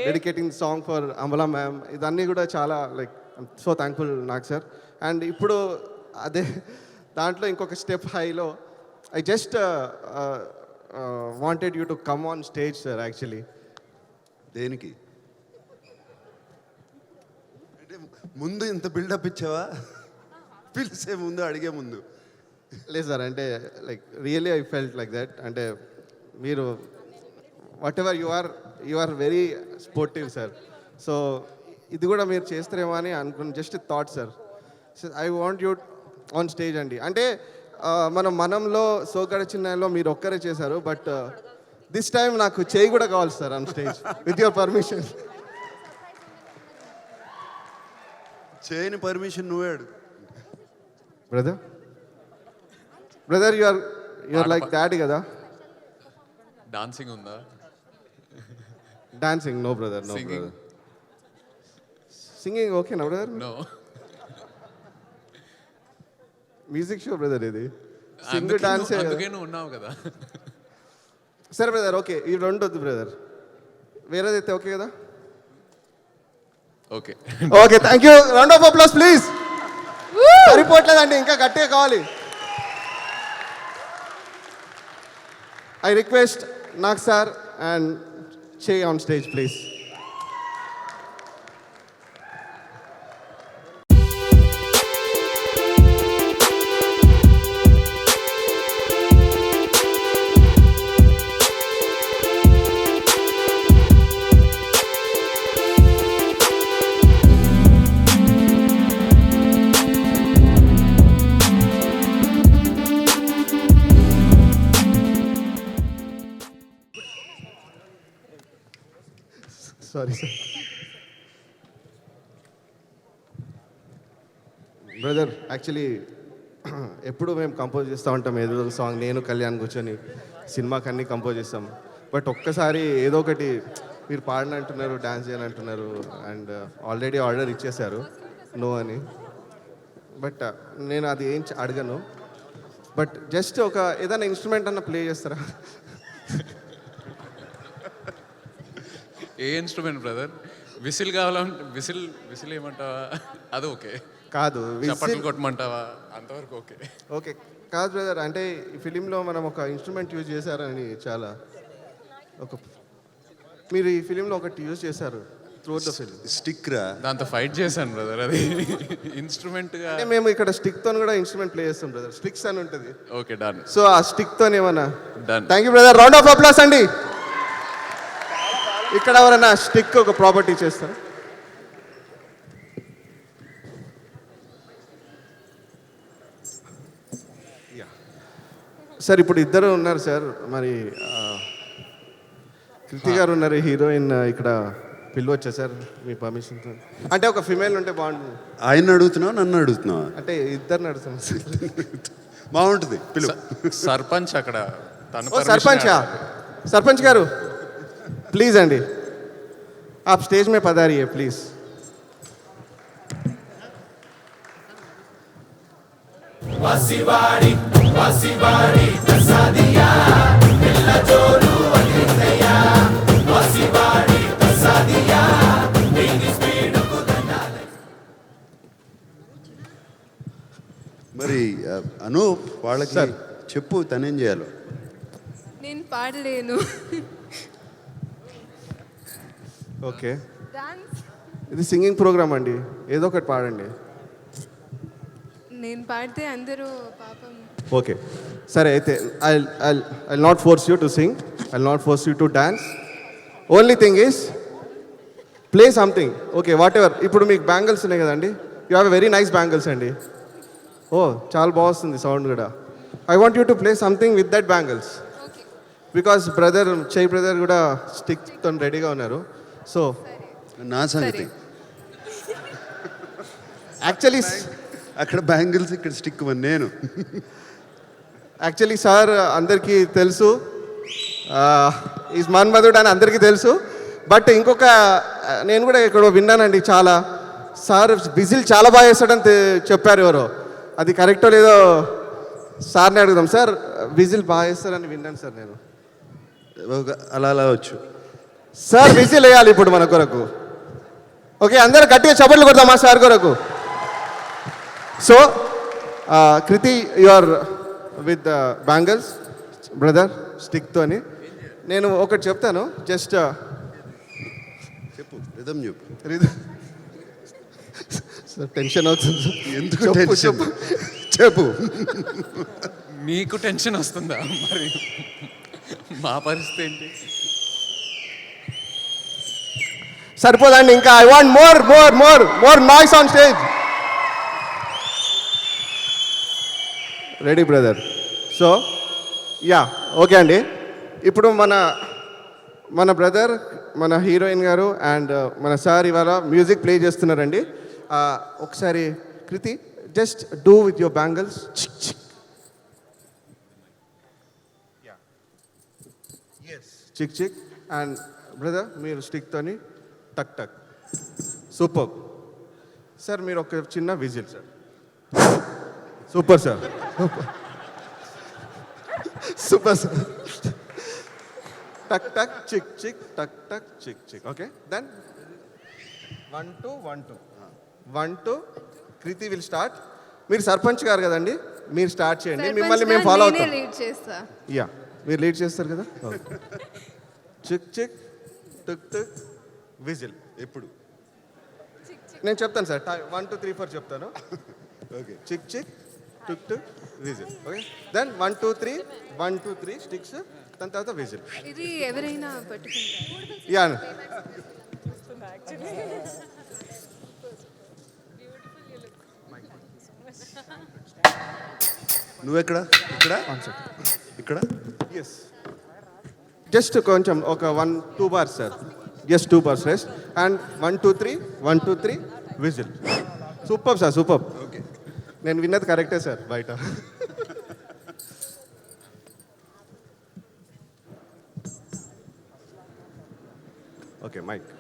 dedicating song for Amala ma'am. ఇదన్నీ కూడా చాలా like I'm so thankful Nag sir. And ఇప్పుడు అదే దాంట్లో ఇంకొక స్టెప్ హైలో I just wanted you to come on stage sir. Actually దేనికి అంటే ముందు ఇంత బిల్డప్ ఇచ్చావా? పిలిచే ముందు అడిగే ముందు లేదు సార్, అంటే like really I felt like that. అంటే మీరు whatever you are very sportive sir. So ఇది కూడా మీరు చేస్తారేమో అని అనుకున్న just thought sir. I want you on stage అండి. అంటే మనంలో సోగ్గాడే చిన్నాయిలో మీరు ఒక్కరే చేశారు, బట్ దిస్ టైం నాకు చేయి కూడా కావాలి sir on stage with your permission. చేయని పర్మిషన్ నువ్వే అడుగు. Brother you are like daddy కదా. డాన్సింగ్ ఉందా? Dancing no brother, no brother. Singing ఓకేనా brother? No. Music show brother ఇది. సింగ్ డాన్స్ అందుకే నువ్వు ఉన్నావు కదా. సరే బ్రదర్, ఓకే ఈ రెండు వద్దు బ్రదర్, వేరేదైతే ఓకే కదా? Okay okay, thank you. Round of applause please. సరిపోవట్లేదండి, ఇంకా గట్టిగా కావాలి. I request Nag sir and Che on stage, please. Sorry sir. Brother actually ఎప్పుడు మేము కంపోజ్ చేస్తూ ఉంటాం ఏదో ఒక సాంగ్, నేను కళ్యాణ్ కూర్చొని సినిమాకి అన్నీ కంపోజ్ చేస్తాం. బట్ ఒక్కసారి ఏదో ఒకటి మీరు పాడనంటున్నారు, డ్యాన్స్ చేయాలంటున్నారు, అండ్ ఆల్రెడీ ఆర్డర్ ఇచ్చేశారు నో అని. బట్ నేను అది ఏం అడగను, బట్ జస్ట్ ఒక ఏదైనా ఇన్స్ట్రుమెంట్ అన్న ప్లే చేస్తారా? ఏ ఇన్స్ట్రుమెంట్ బ్రదర్? విసిల్ కావాలంటే విసిల్ ఏమంటావా? అది ఓకే కాదు, చప్పట్లు కొట్టమంటావా? అంతవరకు ఓకే. ఓకే కాదు బ్రదర్, అంటే ఈ ఫిలింలో మనం ఒక ఇన్స్ట్రుమెంట్ యూజ్ చేశారని చాలా మీరు ఈ ఫిలింలో ఒకటి యూజ్ చేశారు త్రూ ద ఫిలిం. స్టిక్ రా, దాంతో ఫైట్ చేశాను బ్రదర్. అది ఇన్స్ట్రుమెంట్గా అంటే మేము ఇక్కడ స్టిక్తో కూడా ఇన్స్ట్రుమెంట్ ప్లే చేస్తాం బ్రదర్, స్టిక్స్ అని ఉంటుంది. Okay done. సో ఆ స్టిక్తో ఏమన్నా done. Thank you brother. Round of applause అండి. ఇక్కడ ఎవరైనా స్టిక్ ఒక ప్రాపర్టీ చేస్తారు? సార్ ఇప్పుడు ఇద్దరు ఉన్నారు సార్, మరి కృతి గారు ఉన్నారు, హీరోయిన్ ఇక్కడ పిలవచ్చా సార్ మీ పర్మిషన్తో? అంటే ఒక ఫిమేల్ ఉంటే బాగుంటుంది. ఆయన అడుగుతున్నావు, నన్ను అడుగుతున్నావా? అంటే ఇద్దరిని అడుగుతున్నాం సార్. బాగుంటుంది పిలువు. సర్పంచ్ అక్కడ తను. ఓ సర్పంచా? सरपंच गारू प्लीज अंडी आप स्टेज में पधारिए प्लीज. మరి అనూప్ వాళ్ళకి చెప్పు తనేం చేయాలో. నేను పాడలేను. ఓకే ఇది సింగింగ్ ప్రోగ్రామ్ అండి, ఏదో ఒకటి పాడండి. నేను పాడితే అందరూ పాపం. ఓకే సరే అయితే I not force you to sing, I not force you to dance. Only thing is play something. Okay what ever. ఇప్పుడు మీకు బ్యాంగిల్స్ ఉన్నాయి కదండి, you have a very nice bangles అండి. ఓ చాలా బాగుంది సౌండ్ కూడా. I want you to play something with that bangles because brother చై బ్రదర్ కూడా స్టిక్తో రెడీగా ఉన్నారు. సో నా సంగతి యాక్చువల్లీ అక్కడ బ్యాంగిల్స్ ఇక్కడ స్టిక్ నేను యాక్చువల్లీ సార్ అందరికీ తెలుసు ఈజ్ మన్మధుడు అని అందరికీ తెలుసు. బట్ ఇంకొక నేను కూడా ఇక్కడ విన్నానండి చాలా, సార్ విజిల్ చాలా బాగా వేస్తాడని చెప్పారు ఎవరో, అది కరెక్టో లేదో సార్ని అడుగుదాం. సార్ విజిల్ బాగా వేస్తారని విన్నాను సార్ నేను. అలా అలా వచ్చు సార్, విజిల్ వేయాలి ఇప్పుడు మన కొరకు. ఓకే అందరూ గట్టిగా చప్పట్లు కొడదాం మా సార్ కొరకు. So Krithi you are with bangles, brother స్టిక్తోని. నేను ఒకటి చెప్తాను, జస్ట్ చెప్పు, రిధం చెప్పు. సార్ టెన్షన్ అవుతుంది. ఎందుకు టెన్షన్? చెప్పు. మీకు టెన్షన్ వస్తుందా మరి? మా పరిస్థితి ఏంటి? సరిపోదండి ఇంకా. I want more more more more noise on stage. Ready brother? So yeah okay అండి. ఇప్పుడు మన బ్రదర్, మన హీరోయిన్ గారు అండ్ మన సార్ ఇవాళ మ్యూజిక్ ప్లే చేస్తున్నారండి. ఒకసారి Krithi just do with your bangles. చిక్ చిక్. అండ్ బ్రదర్ మీరు స్టిక్తోని టక్ టక్. Super sir. మీరు ఒక చిన్న whistle sir. Super sir. Super sir. టక్ టక్ చిక్ చిక్ టక్ టక్ చిక్ చిక్. Okay then 1 2 1 2 1 2. Krithi will start. మీరు సర్పంచ్ గారు కదండి, మీరు స్టార్ట్ చేయండి. మిమ్మల్ని మేము ఫాలో అవుతాం. యా మీరు లీడ్ చేస్తారు కదా. చిక్ చిక్ టుక్ టుక్ విజిల్. ఎప్పుడు నేను చెప్తాను సార్. 1 2 3 4 చెప్తాను. ఓకే చిక్ చిక్ టుక్ టుక్ విజిల్. Okay then 1 2 3 1 2 3 sticks. దాని తర్వాత విజిల్. ఇది ఎవరైనా పట్టుకుంటారు. యా నువ్వెక్కడ? ఇక్కడ ఇక్కడ ఎస్ జస్ట్ కొంచెం ఒక 1 2 bars sir. Just 2 bars rest. And 1 2 3 1 2 3 whistle. Super sir super. Okay నేను విన్నది కరెక్టే సార్ బయట. Okay mic.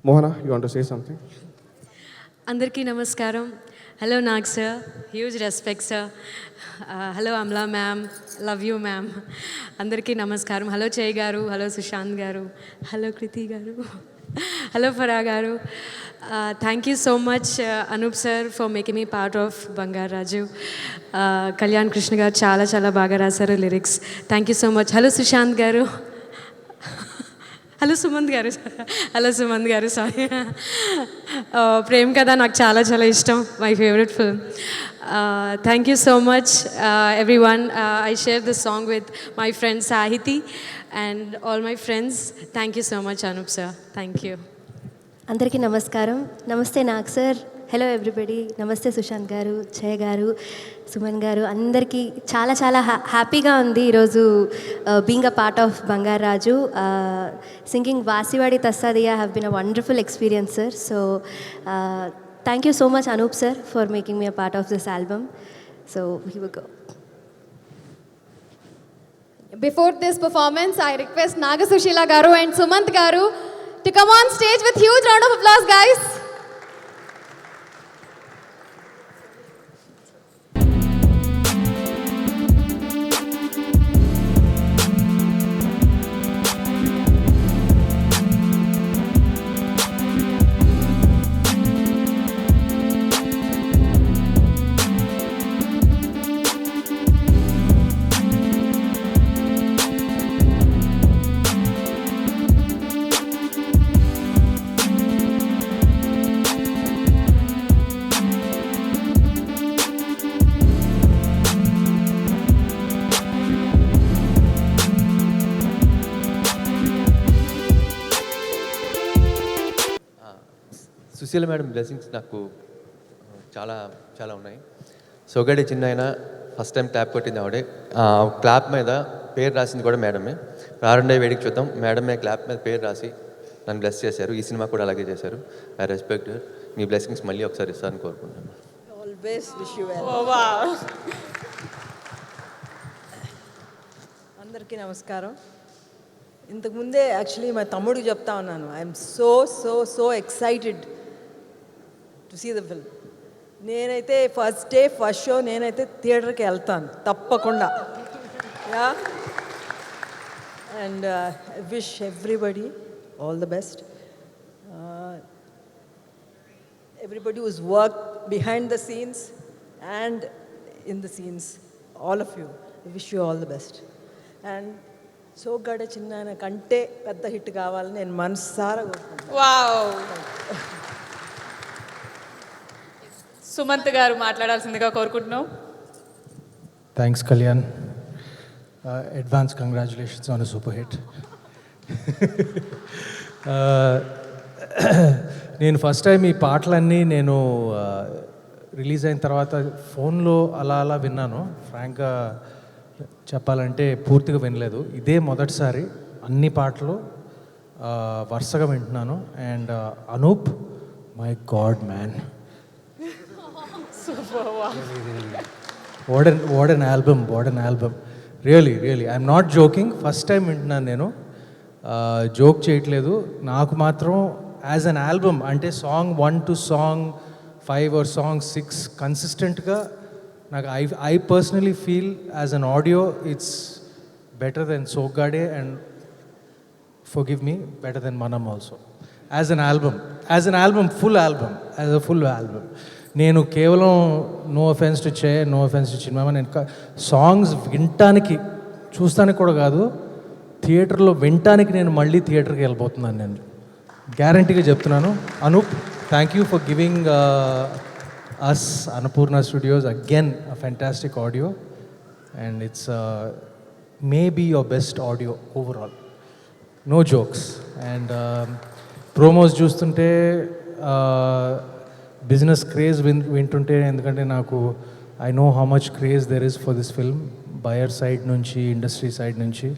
Mohana, you want to say something? అందరికీ నమస్కారం. Hello Nag sir, huge respect sir. Hello Amala ma'am, love you ma'am. అందరికీ నమస్కారం. హలో జయ్ గారు, హలో సుశాంత్ గారు, హలో కృతి గారు, హలో ఫరా గారు. Thank you so much Anoop sir for making me part of Bangaru Raju. Kalyan Krishna గారు చాలా చాలా బాగా రాశారు lyrics. Thank you so much. Hello Sushanth గారు, హలో సుమంత్ గారు, హలో సుమంత్ గారు, సారీ. ప్రేమ్ కథ నాకు చాలా చాలా ఇష్టం, my favourite film. Thank you so much everyone. I share this song with my friend Sahiti and all my friends. Thank you so much Anoop sir, thank you. అందరికీ నమస్కారం. నమస్తే నాగ్ సార్, హలో ఎవ్రీబడి. నమస్తే సుశాంత్ గారు, జయ గారు, సుమన్ గారు, అందరికీ చాలా చాలా హ్యాపీగా ఉంది ఈరోజు being a part of Bangaru Raju. Singing Vasivadi Tassadiya have been a wonderful experience sir. So thank you so much Anoop sir for making me a part of this album. So he will go. Before this performance, I request Naga Sushila garu and Sumant garu to come on stage with huge round of applause, guys. Sushila madam blessings నాకు చాలా చాలా ఉన్నాయి. సొగడి చిన్న ఫస్ట్ టైం క్లాప్ కొట్టింది ఆవిడే. క్లాప్ మీద పేరు రాసింది కూడా మేడమే. రారండే వేడికి చూద్దాం, మేడమే క్లాప్ మీద పేరు రాసి నన్ను బ్లెస్ చేశారు. ఈ సినిమా కూడా అలాగే చేశారు. I respect. మీ బ్లెస్సింగ్స్ మళ్ళీ ఒకసారి ఇస్తారని కోరుకుంటున్నాను. అందరికీ నమస్కారం. ఇంతకుముందే యాక్చువల్లీ మా తమ్ముడికి చెప్తా ఉన్నాను, I'm so so so excited to see the film. నేనైతే ఫస్ట్ డే ఫస్ట్ షో నేనైతే థియేటర్కి వెళ్తాను తప్పకుండా. Yeah, and I wish everybody all the best. Everybody who's worked behind the scenes and in the scenes, all of you, I wish you all the best. And so గడ చిన్న కంటే పెద్ద హిట్ కావాలని నేను మనసారా కోరుకుంటున్నాను. వావ్. సుమంత్ గారు మాట్లాడాల్సిందిగా కోరుకుంటున్నాం. Thanks Kalyan. Advance congratulations on a super hit. నేను ఫస్ట్ టైం ఈ పాటలన్నీ నేను రిలీజ్ అయిన తర్వాత ఫోన్లో అలా అలా విన్నాను. ఫ్రాంక్గా చెప్పాలంటే పూర్తిగా వినలేదు. ఇదే మొదటిసారి అన్ని పాటలు వరుసగా వింటున్నాను. And Anup, my god man, what an album. Really I'm not joking. First time వింటున్నాను నేను, జోక్ చేయట్లేదు. నాకు మాత్రం యాజ్ అన్ ఆల్బమ్ అంటే song 1 to song 5 or song 6 కన్సిస్టెంట్గా నాకు I personally feel as an audio it's better than Soggade and forgive me better than Manam also. As an album full album నేను కేవలం నో అఫెన్స్ టు చిన్మా, నేను సాంగ్స్ వినటానికి చూస్తానికి కూడా కాదు, థియేటర్లో వినటానికి నేను మళ్ళీ థియేటర్కి వెళ్ళిపోతున్నాను. నేను గ్యారంటీగా చెప్తున్నాను. Anup, thank you for giving us Annapurna studios again a fantastic audio, and it's maybe your best audio overall, no jokes. And promos చూస్తుంటే బిజినెస్ క్రేజ్ వింటుంటే, ఎందుకంటే నాకు I know how much craze there is for this film, buyer side నుంచి, ఇండస్ట్రీ సైడ్ నుంచి.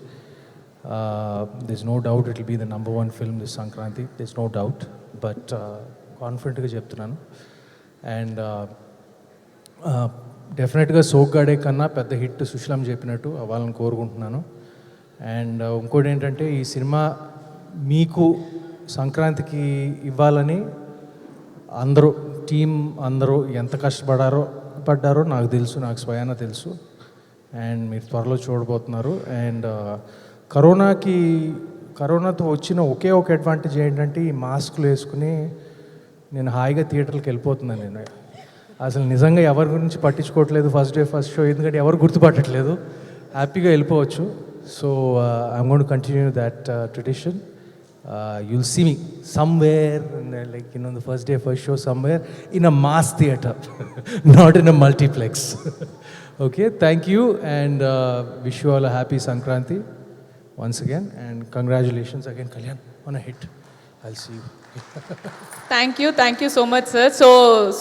There's no doubt it will be the number 1 film this Sankranti. There's no doubt, but కాన్ఫిడెంట్గా చెప్తున్నాను. అండ్ డెఫినెట్గా సోగ్గాడే కన్నా పెద్ద హిట్ సుశీలం చెప్పినట్టు అవ్వాలని కోరుకుంటున్నాను. అండ్ ఇంకోటి ఏంటంటే, ఈ సినిమా మీకు సంక్రాంతికి ఇవ్వాలని అందరూ టీం అందరూ ఎంత కష్టపడ్డారో నాకు తెలుసు, నాకు స్వయాన తెలుసు. అండ్ మీరు త్వరలో చూడబోతున్నారు. అండ్ కరోనాతో వచ్చిన ఒకే ఒక అడ్వాంటేజ్ ఏంటంటే ఈ మాస్కులు వేసుకుని నేను హాయిగా థియేటర్కి వెళ్ళిపోతున్నాను. నేను అసలు నిజంగా ఎవరి గురించి పట్టించుకోవట్లేదు ఫస్ట్ డే ఫస్ట్ షో, ఎందుకంటే ఎవరు గుర్తుపట్టట్లేదు, హ్యాపీగా వెళ్ళిపోవచ్చు. So I'm going to continue that tradition. You'll see me somewhere like the first day first show somewhere in a mass theater not in a multiplex. Okay, thank you and wish you all a happy Sankranti once again and congratulations again Kalyan on a hit. I'll see you. Thank you so much sir. So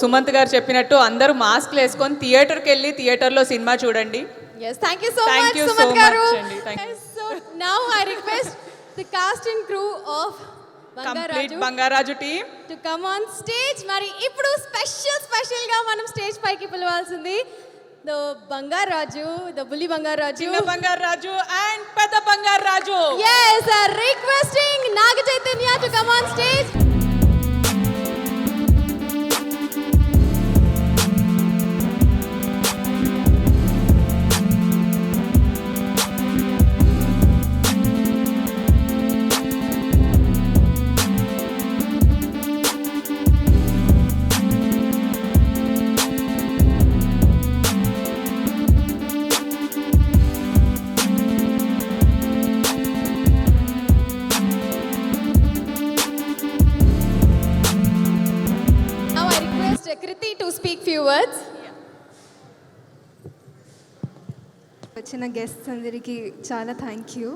Sumanth గారు చెప్పినట్టు అందరూ మాస్క్లు వేసుకొని థియేటర్కి వెళ్ళి థియేటర్లో సినిమా చూడండి. Yes, thank you so much, you so Sumant garu. much అండి. Yes, so now I request the cast and crew of complete Bangarraju team to come on stage. మరి ఇప్పుడు స్పెషల్ గా మనం స్టేజ్ పైకి పిలవాల్సింది the Bangarraju, the bully Bangarraju, చిన్న బంగారాజు అండ్ పెద్ద Bangarraju. Yes, requesting Naga Chaitanya to come on stage. Kriti to speak few words. వచ్చిన గెస్ట్స్ అందరికీ చాలా thank you.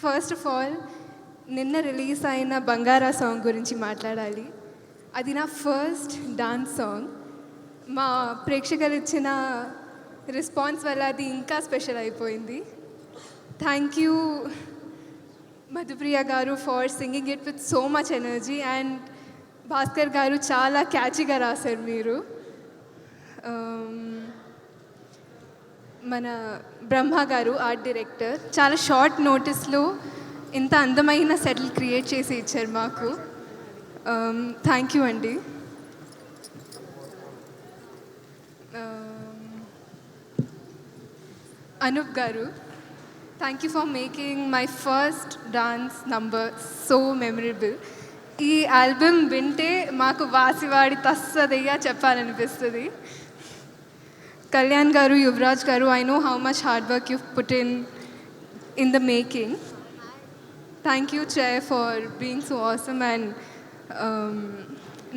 First of all నిన్న రిలీజ్ అయిన బంగారా సాంగ్ గురించి మాట్లాడాలి. అది నా ఫస్ట్ డాన్స్ సాంగ్. మా ప్రేక్షకులు ఇచ్చిన రెస్పాన్స్ వల్ల అది ఇంకా స్పెషల్ అయిపోయింది. థ్యాంక్ యూ మధుప్రియ గారు for singing it with so much energy and Bhaskar గారు చాలా క్యాచీగా రాశారు మీరు. మన బ్రహ్మ గారు ఆర్ట్ డైరెక్టర్ చాలా షార్ట్ నోటీస్లో ఇంత అందమైన సెటిల్ క్రియేట్ చేసి ఇచ్చారు మాకు. థ్యాంక్ యూ అండి. అనూప్ గారు, thank you for making my first dance number so memorable. ఈ ఆల్బమ్ వింటే మాకు వాసివాడి తస్సదయ్యా చెప్పాలనిపిస్తుంది. కళ్యాణ్ గారు, యువరాజ్ గారు, I know how much hard work you put in the making. Thank you Chair for being so awesome and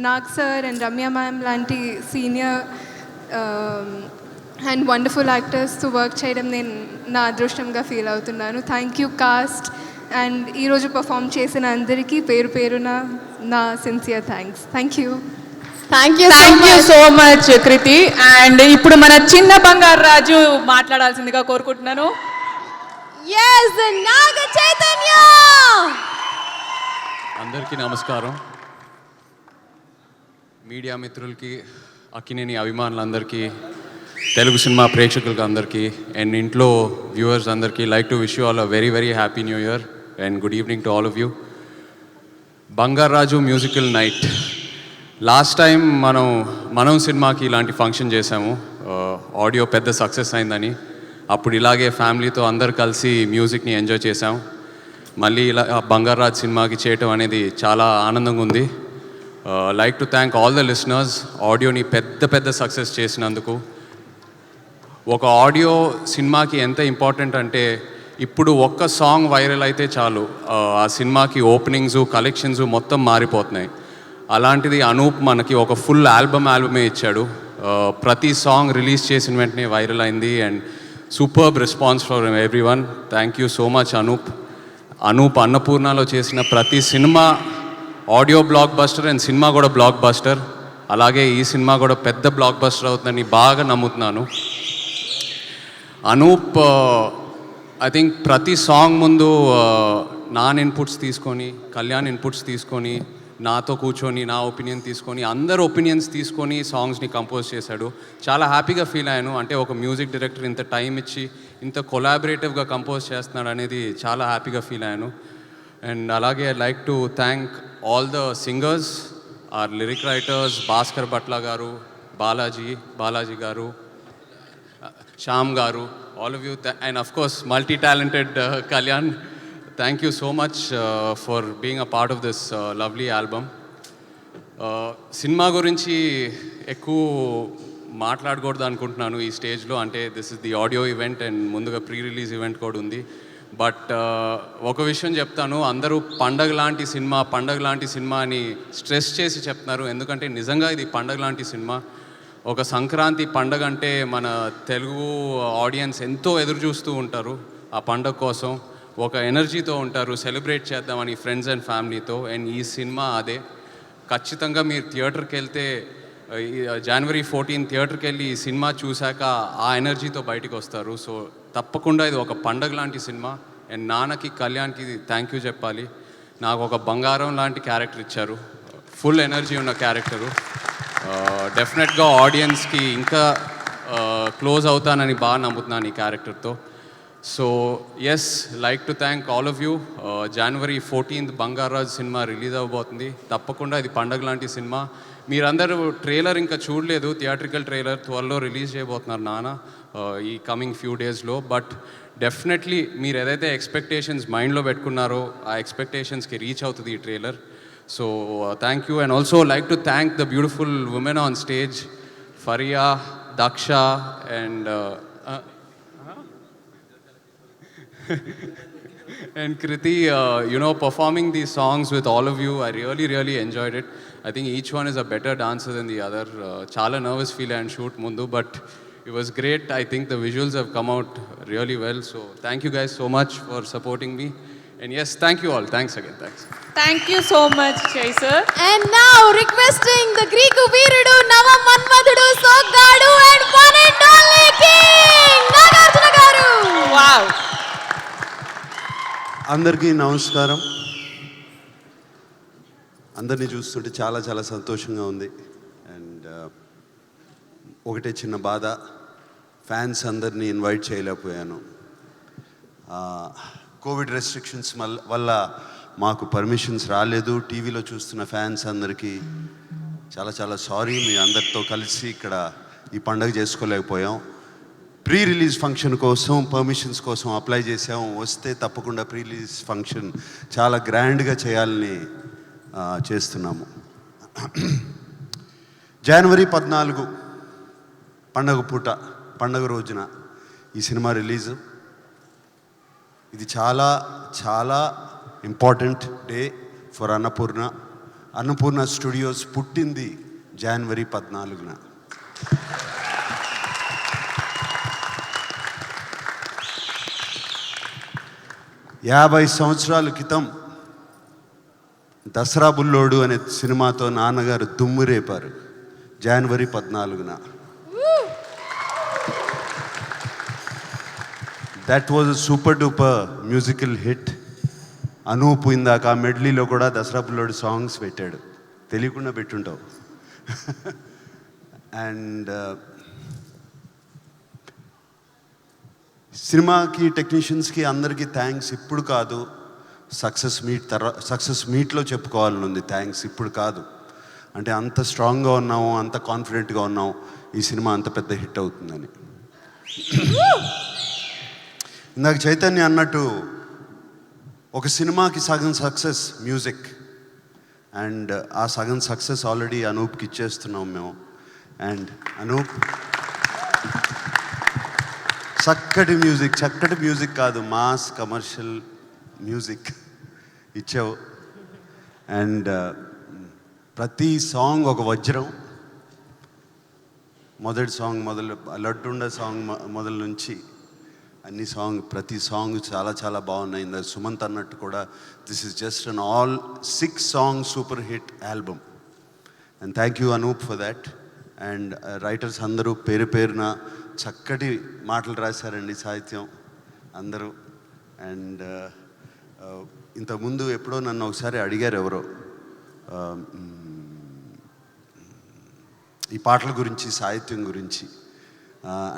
Nag sir and Ramya ma'am లాంటి సీనియర్ అండ్ వండర్ఫుల్ యాక్టర్స్తో వర్క్ చేయడం నేను నా అదృష్టంగా ఫీల్ అవుతున్నాను. థ్యాంక్ యూ కాస్ట్ అండ్ ఈరోజు పర్ఫామ్ చేసిన అందరికీ పేరు పేరున నా sincere thanks. Thank you so much Krithi. And ఇప్పుడు మన చిన్న బంగారాజు మాట్లాడాల్సిందిగా కోరుకుంటున్నాను. Yes, Naga Chaitanya. అందరికీ నమస్కారం. మీడియా మిత్రులకి, అక్కినేని అభిమానులందరికీ, తెలుగు సినిమా ప్రేక్షకులకి అందరికీ అండ్ ఇంట్లో వ్యూవర్స్ అందరికీ like to wish you all a very very happy new year and good evening to all of you. Bangarraju musical night last time మనం సినిమాకి ఇలాంటి ఫంక్షన్ చేసాము. ఆడియో పెద్ద సక్సెస్ అయిందని. అప్పుడు ఇలాగే ఫ్యామిలీతో అందరు కలిసి మ్యూజిక్ని ఎంజాయ్ చేసాం. మళ్ళీ ఇలా బంగారాజు సినిమాకి చేయటం అనేది చాలా ఆనందంగా ఉంది. Like to thank all the listeners ఆడియోని పెద్ద సక్సెస్ చేసినందుకు. ఒక ఆడియో సినిమాకి ఎంత ఇంపార్టెంట్ అంటే ఇప్పుడు ఒక్క సాంగ్ వైరల్ అయితే చాలు ఆ సినిమాకి ఓపెనింగ్స్ కలెక్షన్స్ మొత్తం మారిపోతున్నాయి. అలాంటిది అనూప్ మనకి ఒక ఫుల్ ఆల్బమే ఇచ్చాడు. ప్రతి సాంగ్ రిలీజ్ చేసిన వెంటనే వైరల్ అయింది and superb response for everyone. Thank you so much Anup అన్నపూర్ణలో చేసిన ప్రతి సినిమా ఆడియో బ్లాక్ బస్టర్ అండ్ సినిమా కూడా బ్లాక్ బస్టర్. అలాగే ఈ సినిమా కూడా పెద్ద బ్లాక్ బస్టర్ అవుతుందని బాగా నమ్ముతున్నాను. అనూప్ ఐ థింక్ ప్రతి సాంగ్ ముందు నాన్ ఇన్పుట్స్ తీసుకొని, కళ్యాణ్ ఇన్పుట్స్ తీసుకొని నాతో కూర్చొని నా ఒపీనియన్ తీసుకొని అందరు ఒపీనియన్స్ తీసుకొని సాంగ్స్ని కంపోజ్ చేశాడు. చాలా హ్యాపీగా ఫీల్ అయ్యాను. అంటే ఒక మ్యూజిక్ డైరెక్టర్ ఇంత టైం ఇచ్చి ఇంత కొలాబరేటివ్గా కంపోజ్ చేస్తున్నాడు అనేది చాలా హ్యాపీగా ఫీల్ అయ్యాను. అండ్ అలాగే I like to thank all the singers, our lyric writers, Bhaskar Bhatla garu, Balaji గారు, శ్యామ్ గారు, all of you, and of course multi-talented Kalyan. Thank you so much for being a part of this lovely album. Cinema గురించి ఎక్కువ మాట్లాడకూడదు అనుకుంటున్నాను ఈ స్టేజ్లో. అంటే this is the audio event and ముందుగా ప్రీ రిలీజ్ ఈవెంట్ కూడా ఉంది. బట్ ఒక విషయం చెప్తాను, అందరూ పండగ లాంటి సినిమా అని స్ట్రెస్ చేసి చెప్తున్నారు. ఎందుకంటే నిజంగా ఇది పండగ లాంటి సినిమా. ఒక సంక్రాంతి పండగ అంటే మన తెలుగు ఆడియన్స్ ఎంతో ఎదురు చూస్తూ ఉంటారు ఆ పండగ కోసం. ఒక ఎనర్జీతో ఉంటారు, సెలబ్రేట్ చేద్దామని ఫ్రెండ్స్ అండ్ ఫ్యామిలీతో. అండ్ ఈ సినిమా అదే. ఖచ్చితంగా మీరు థియేటర్కి వెళ్తే జనవరి 14 థియేటర్కి వెళ్ళి ఈ సినిమా చూశాక ఆ ఎనర్జీతో బయటకు వస్తారు. సో తప్పకుండా ఇది ఒక పండగ లాంటి సినిమా. అండ్ నాన్నకి, కళ్యాణ్కి థ్యాంక్ యూ చెప్పాలి. నాకు ఒక బంగారం లాంటి క్యారెక్టర్ ఇచ్చారు, ఫుల్ ఎనర్జీ ఉన్న క్యారెక్టరు. డెఫినెట్గా ఆడియన్స్కి ఇంకా క్లోజ్ అవుతానని బాగా నమ్ముతున్నాను ఈ క్యారెక్టర్తో. So yes, like to thank all of you. జనవరి 14 బంగారాజు సినిమా రిలీజ్ అవ్వబోతుంది. తప్పకుండా ఇది పండగ లాంటి సినిమా. మీరందరూ ట్రైలర్ ఇంకా చూడలేదు, థియేట్రికల్ ట్రైలర్ త్వరలో రిలీజ్ చేయబోతున్నారు నాన్న ఈ కమింగ్ ఫ్యూ డేస్లో. బట్ డెఫినెట్లీ మీరు ఏదైతే ఎక్స్పెక్టేషన్స్ మైండ్లో పెట్టుకున్నారో ఆ ఎక్స్పెక్టేషన్స్కి రీచ్ అవుతుంది ఈ trailer. So thank you, and also like to thank the beautiful women on stage, Faria, Daksha, and and Kriti, performing these songs with all of you. I really enjoyed it. I think each one is a better dancer than the other. Chala nervous feel and shoot mundu, but it was great. I think the visuals have come out really well. So thank you guys so much for supporting me. And yes, thank you all. Thanks again. Thanks. Thank you so much, Jay sir. And now requesting the Greek Veerudu, Nava Manmadudu, Sogadu, and one and only King Nagarjuna Garu. Wow. అందరికీ నమస్కారం. అందరినీ చూస్తుంటే చాలా చాలా సంతోషంగా ఉంది. అండ్ ఒకటే చిన్న బాధ, ఫ్యాన్స్ అందరినీ ఇన్వైట్ చేయలేకపోయాను. కోవిడ్ రెస్ట్రిక్షన్స్ వల్ల మాకు పర్మిషన్స్ రాలేదు. టీవీలో చూస్తున్న ఫ్యాన్స్ అందరికీ చాలా చాలా సారీ. మీ అందరితో కలిసి ఇక్కడ ఈ పండుగ చేసుకోలేకపోయాం. ప్రీ రిలీజ్ ఫంక్షన్ కోసం పర్మిషన్స్ కోసం అప్లై చేసాం. వస్తే తప్పకుండా ప్రీ రిలీజ్ ఫంక్షన్ చాలా గ్రాండ్గా చేయాలని చేస్తున్నాము. జనవరి 14 పండగ పూట, పండగ రోజున ఈ సినిమా రిలీజు. ఇది చాలా చాలా important day for Annapurna studios పుట్టింది జనవరి 14న. యాభై సంవత్సరాల క్రితం దసరా బుల్లోడు అనే సినిమాతో నాన్నగారు దుమ్ము రేపారు జనవరి 14న. That was a super duper musical hit. Anup ఇందాక ఆ మెడ్లీలో కూడా దసరా బుల్లోడు సాంగ్స్ పెట్టాడు, తెలియకుండా పెట్టుంటావు. అండ్ సినిమాకి, టెక్నీషియన్స్కి అందరికీ థ్యాంక్స్. ఇప్పుడు కాదు, సక్సెస్ మీట్లో చెప్పుకోవాలని ఉంది థ్యాంక్స్. ఇప్పుడు కాదు, అంటే అంత స్ట్రాంగ్గా ఉన్నాము, అంత కాన్ఫిడెంట్గా ఉన్నాము ఈ సినిమా అంత పెద్ద హిట్ అవుతుందని. ఇందాక చైతన్య అన్నట్టు ఒక సినిమాకి సగం సక్సెస్ మ్యూజిక్, అండ్ ఆ సగం సక్సెస్ ఆల్రెడీ అనూప్కి ఇచ్చేస్తున్నాం మేము. అండ్ అనూప్ చక్కటి మ్యూజిక్ కాదు, మాస్ కమర్షియల్ మ్యూజిక్ ఇచ్చావు. అండ్ ప్రతి సాంగ్ ఒక వజ్రం. మొదటి సాంగ్ లడ్డుండ సాంగ్ మొదలు నుంచి ప్రతి సాంగ్ చాలా చాలా బాగున్నాయి. ఇందా సుమంత్ అన్నట్టు కూడా this is just an all 6 song super hit album. And thank you Anup for that. And writers అందరూ పేరున చక్కటి మాటలు రాశారండి, సాహిత్యం అందరూ. అండ్ ఇంతకుముందు ఎప్పుడో నన్ను ఒకసారి అడిగారు ఎవరో, ఈ పాటల గురించి, సాహిత్యం గురించి.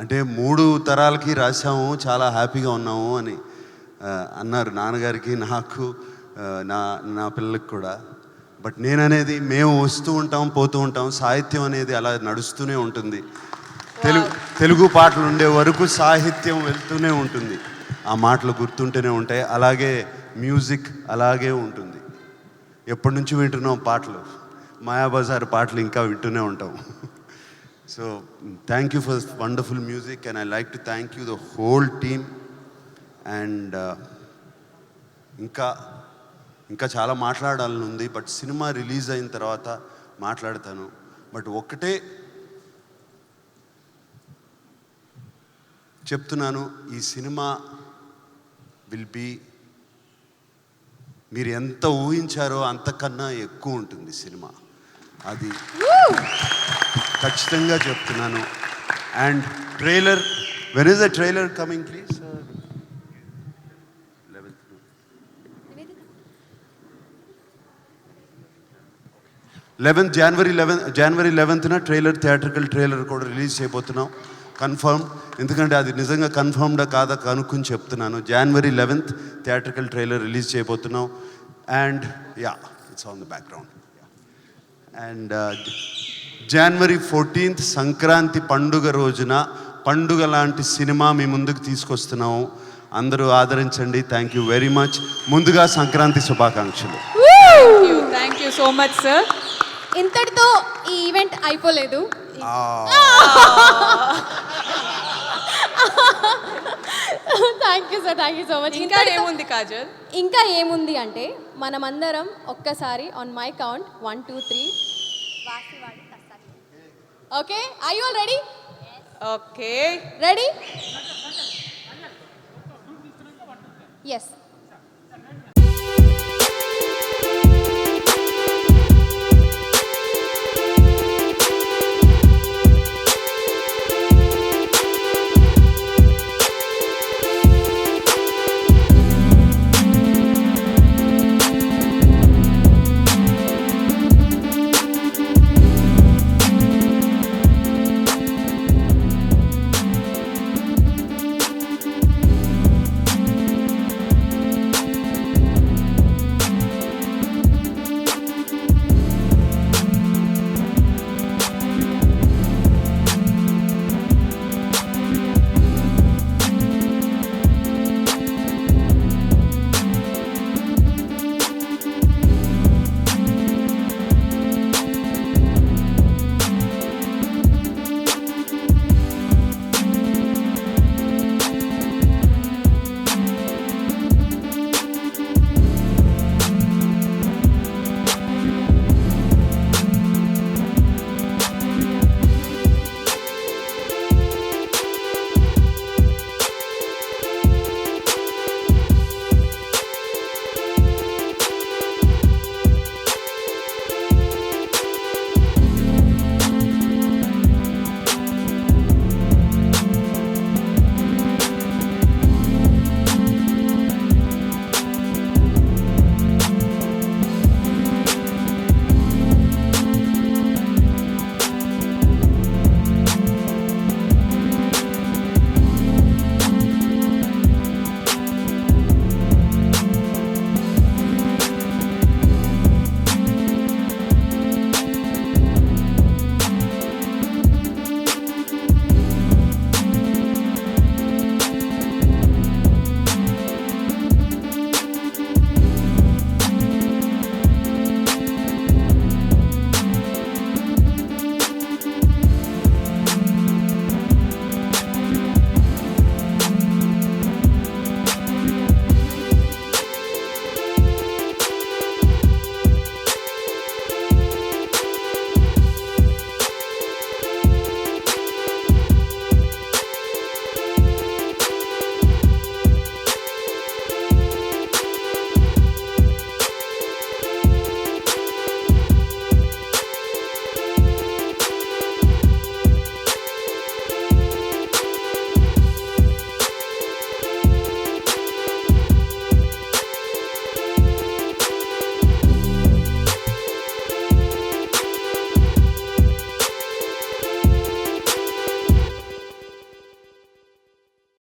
అంటే 3 తరాలకి రాసాము, చాలా హ్యాపీగా ఉన్నాము అని అన్నారు నాన్నగారికి, నాకు, నా పిల్లలకి కూడా. బట్ నేననేది, మేము వస్తూ ఉంటాం, పోతూ ఉంటాం, సాహిత్యం అనేది అలా నడుస్తూనే ఉంటుంది. తెలుగు పాటలు ఉండే వరకు సాహిత్యం వెళ్తూనే ఉంటుంది, ఆ మాటలు గుర్తుంటూనే ఉంటాయి. అలాగే మ్యూజిక్ అలాగే ఉంటుంది. ఎప్పటి నుంచి వింటున్నాం పాటలు, మాయాబజార్ పాటలు ఇంకా వింటూనే ఉంటాం. So thank you for wonderful music and I like to thank you the whole team. And ఇంకా చాలా మాట్లాడాలని ఉంది, బట్ సినిమా రిలీజ్ అయిన తర్వాత మాట్లాడతాను. బట్ ఒక్కటే చెప్తున్నాను, ఈ సినిమా విల్ బీ, మీరు ఎంత ఊహించారో అంతకన్నా ఎక్కువ ఉంటుంది సినిమా. అది ఖచ్చితంగా చెప్తున్నాను. And trailer, when is the trailer coming please? 11th January 11th trailer, theatrical trailer కూడా రిలీజ్ చేయబోతున్నాం, కన్ఫర్మ్. ఎందుకంటే అది నిజంగా కన్ఫర్మ్డా కాదా కనుక్కొని చెప్తున్నాను. January 11th theatrical trailer release చేయబోతున్నాం. And yeah, it's on the background. And January 14th Sankranti పండుగ రోజున పండుగ లాంటి సినిమా మీ ముందుకు తీసుకొస్తున్నాము. అందరూ ఆదరించండి. Thank you very much. ముందుగా సంక్రాంతి శుభాకాంక్షలు. Thank you so much sir. ఇంతటితో ఈ ఈవెంట్ అయిపోలేదు. Thank you sir, thank you so much. ఇంకా ఏముంది కాజల్? ఇంకా ఏముంది అంటే, మనమందరం ఒక్కసారి on my count 1 2 3 okay, are you all ready? Okay, ready? Yes.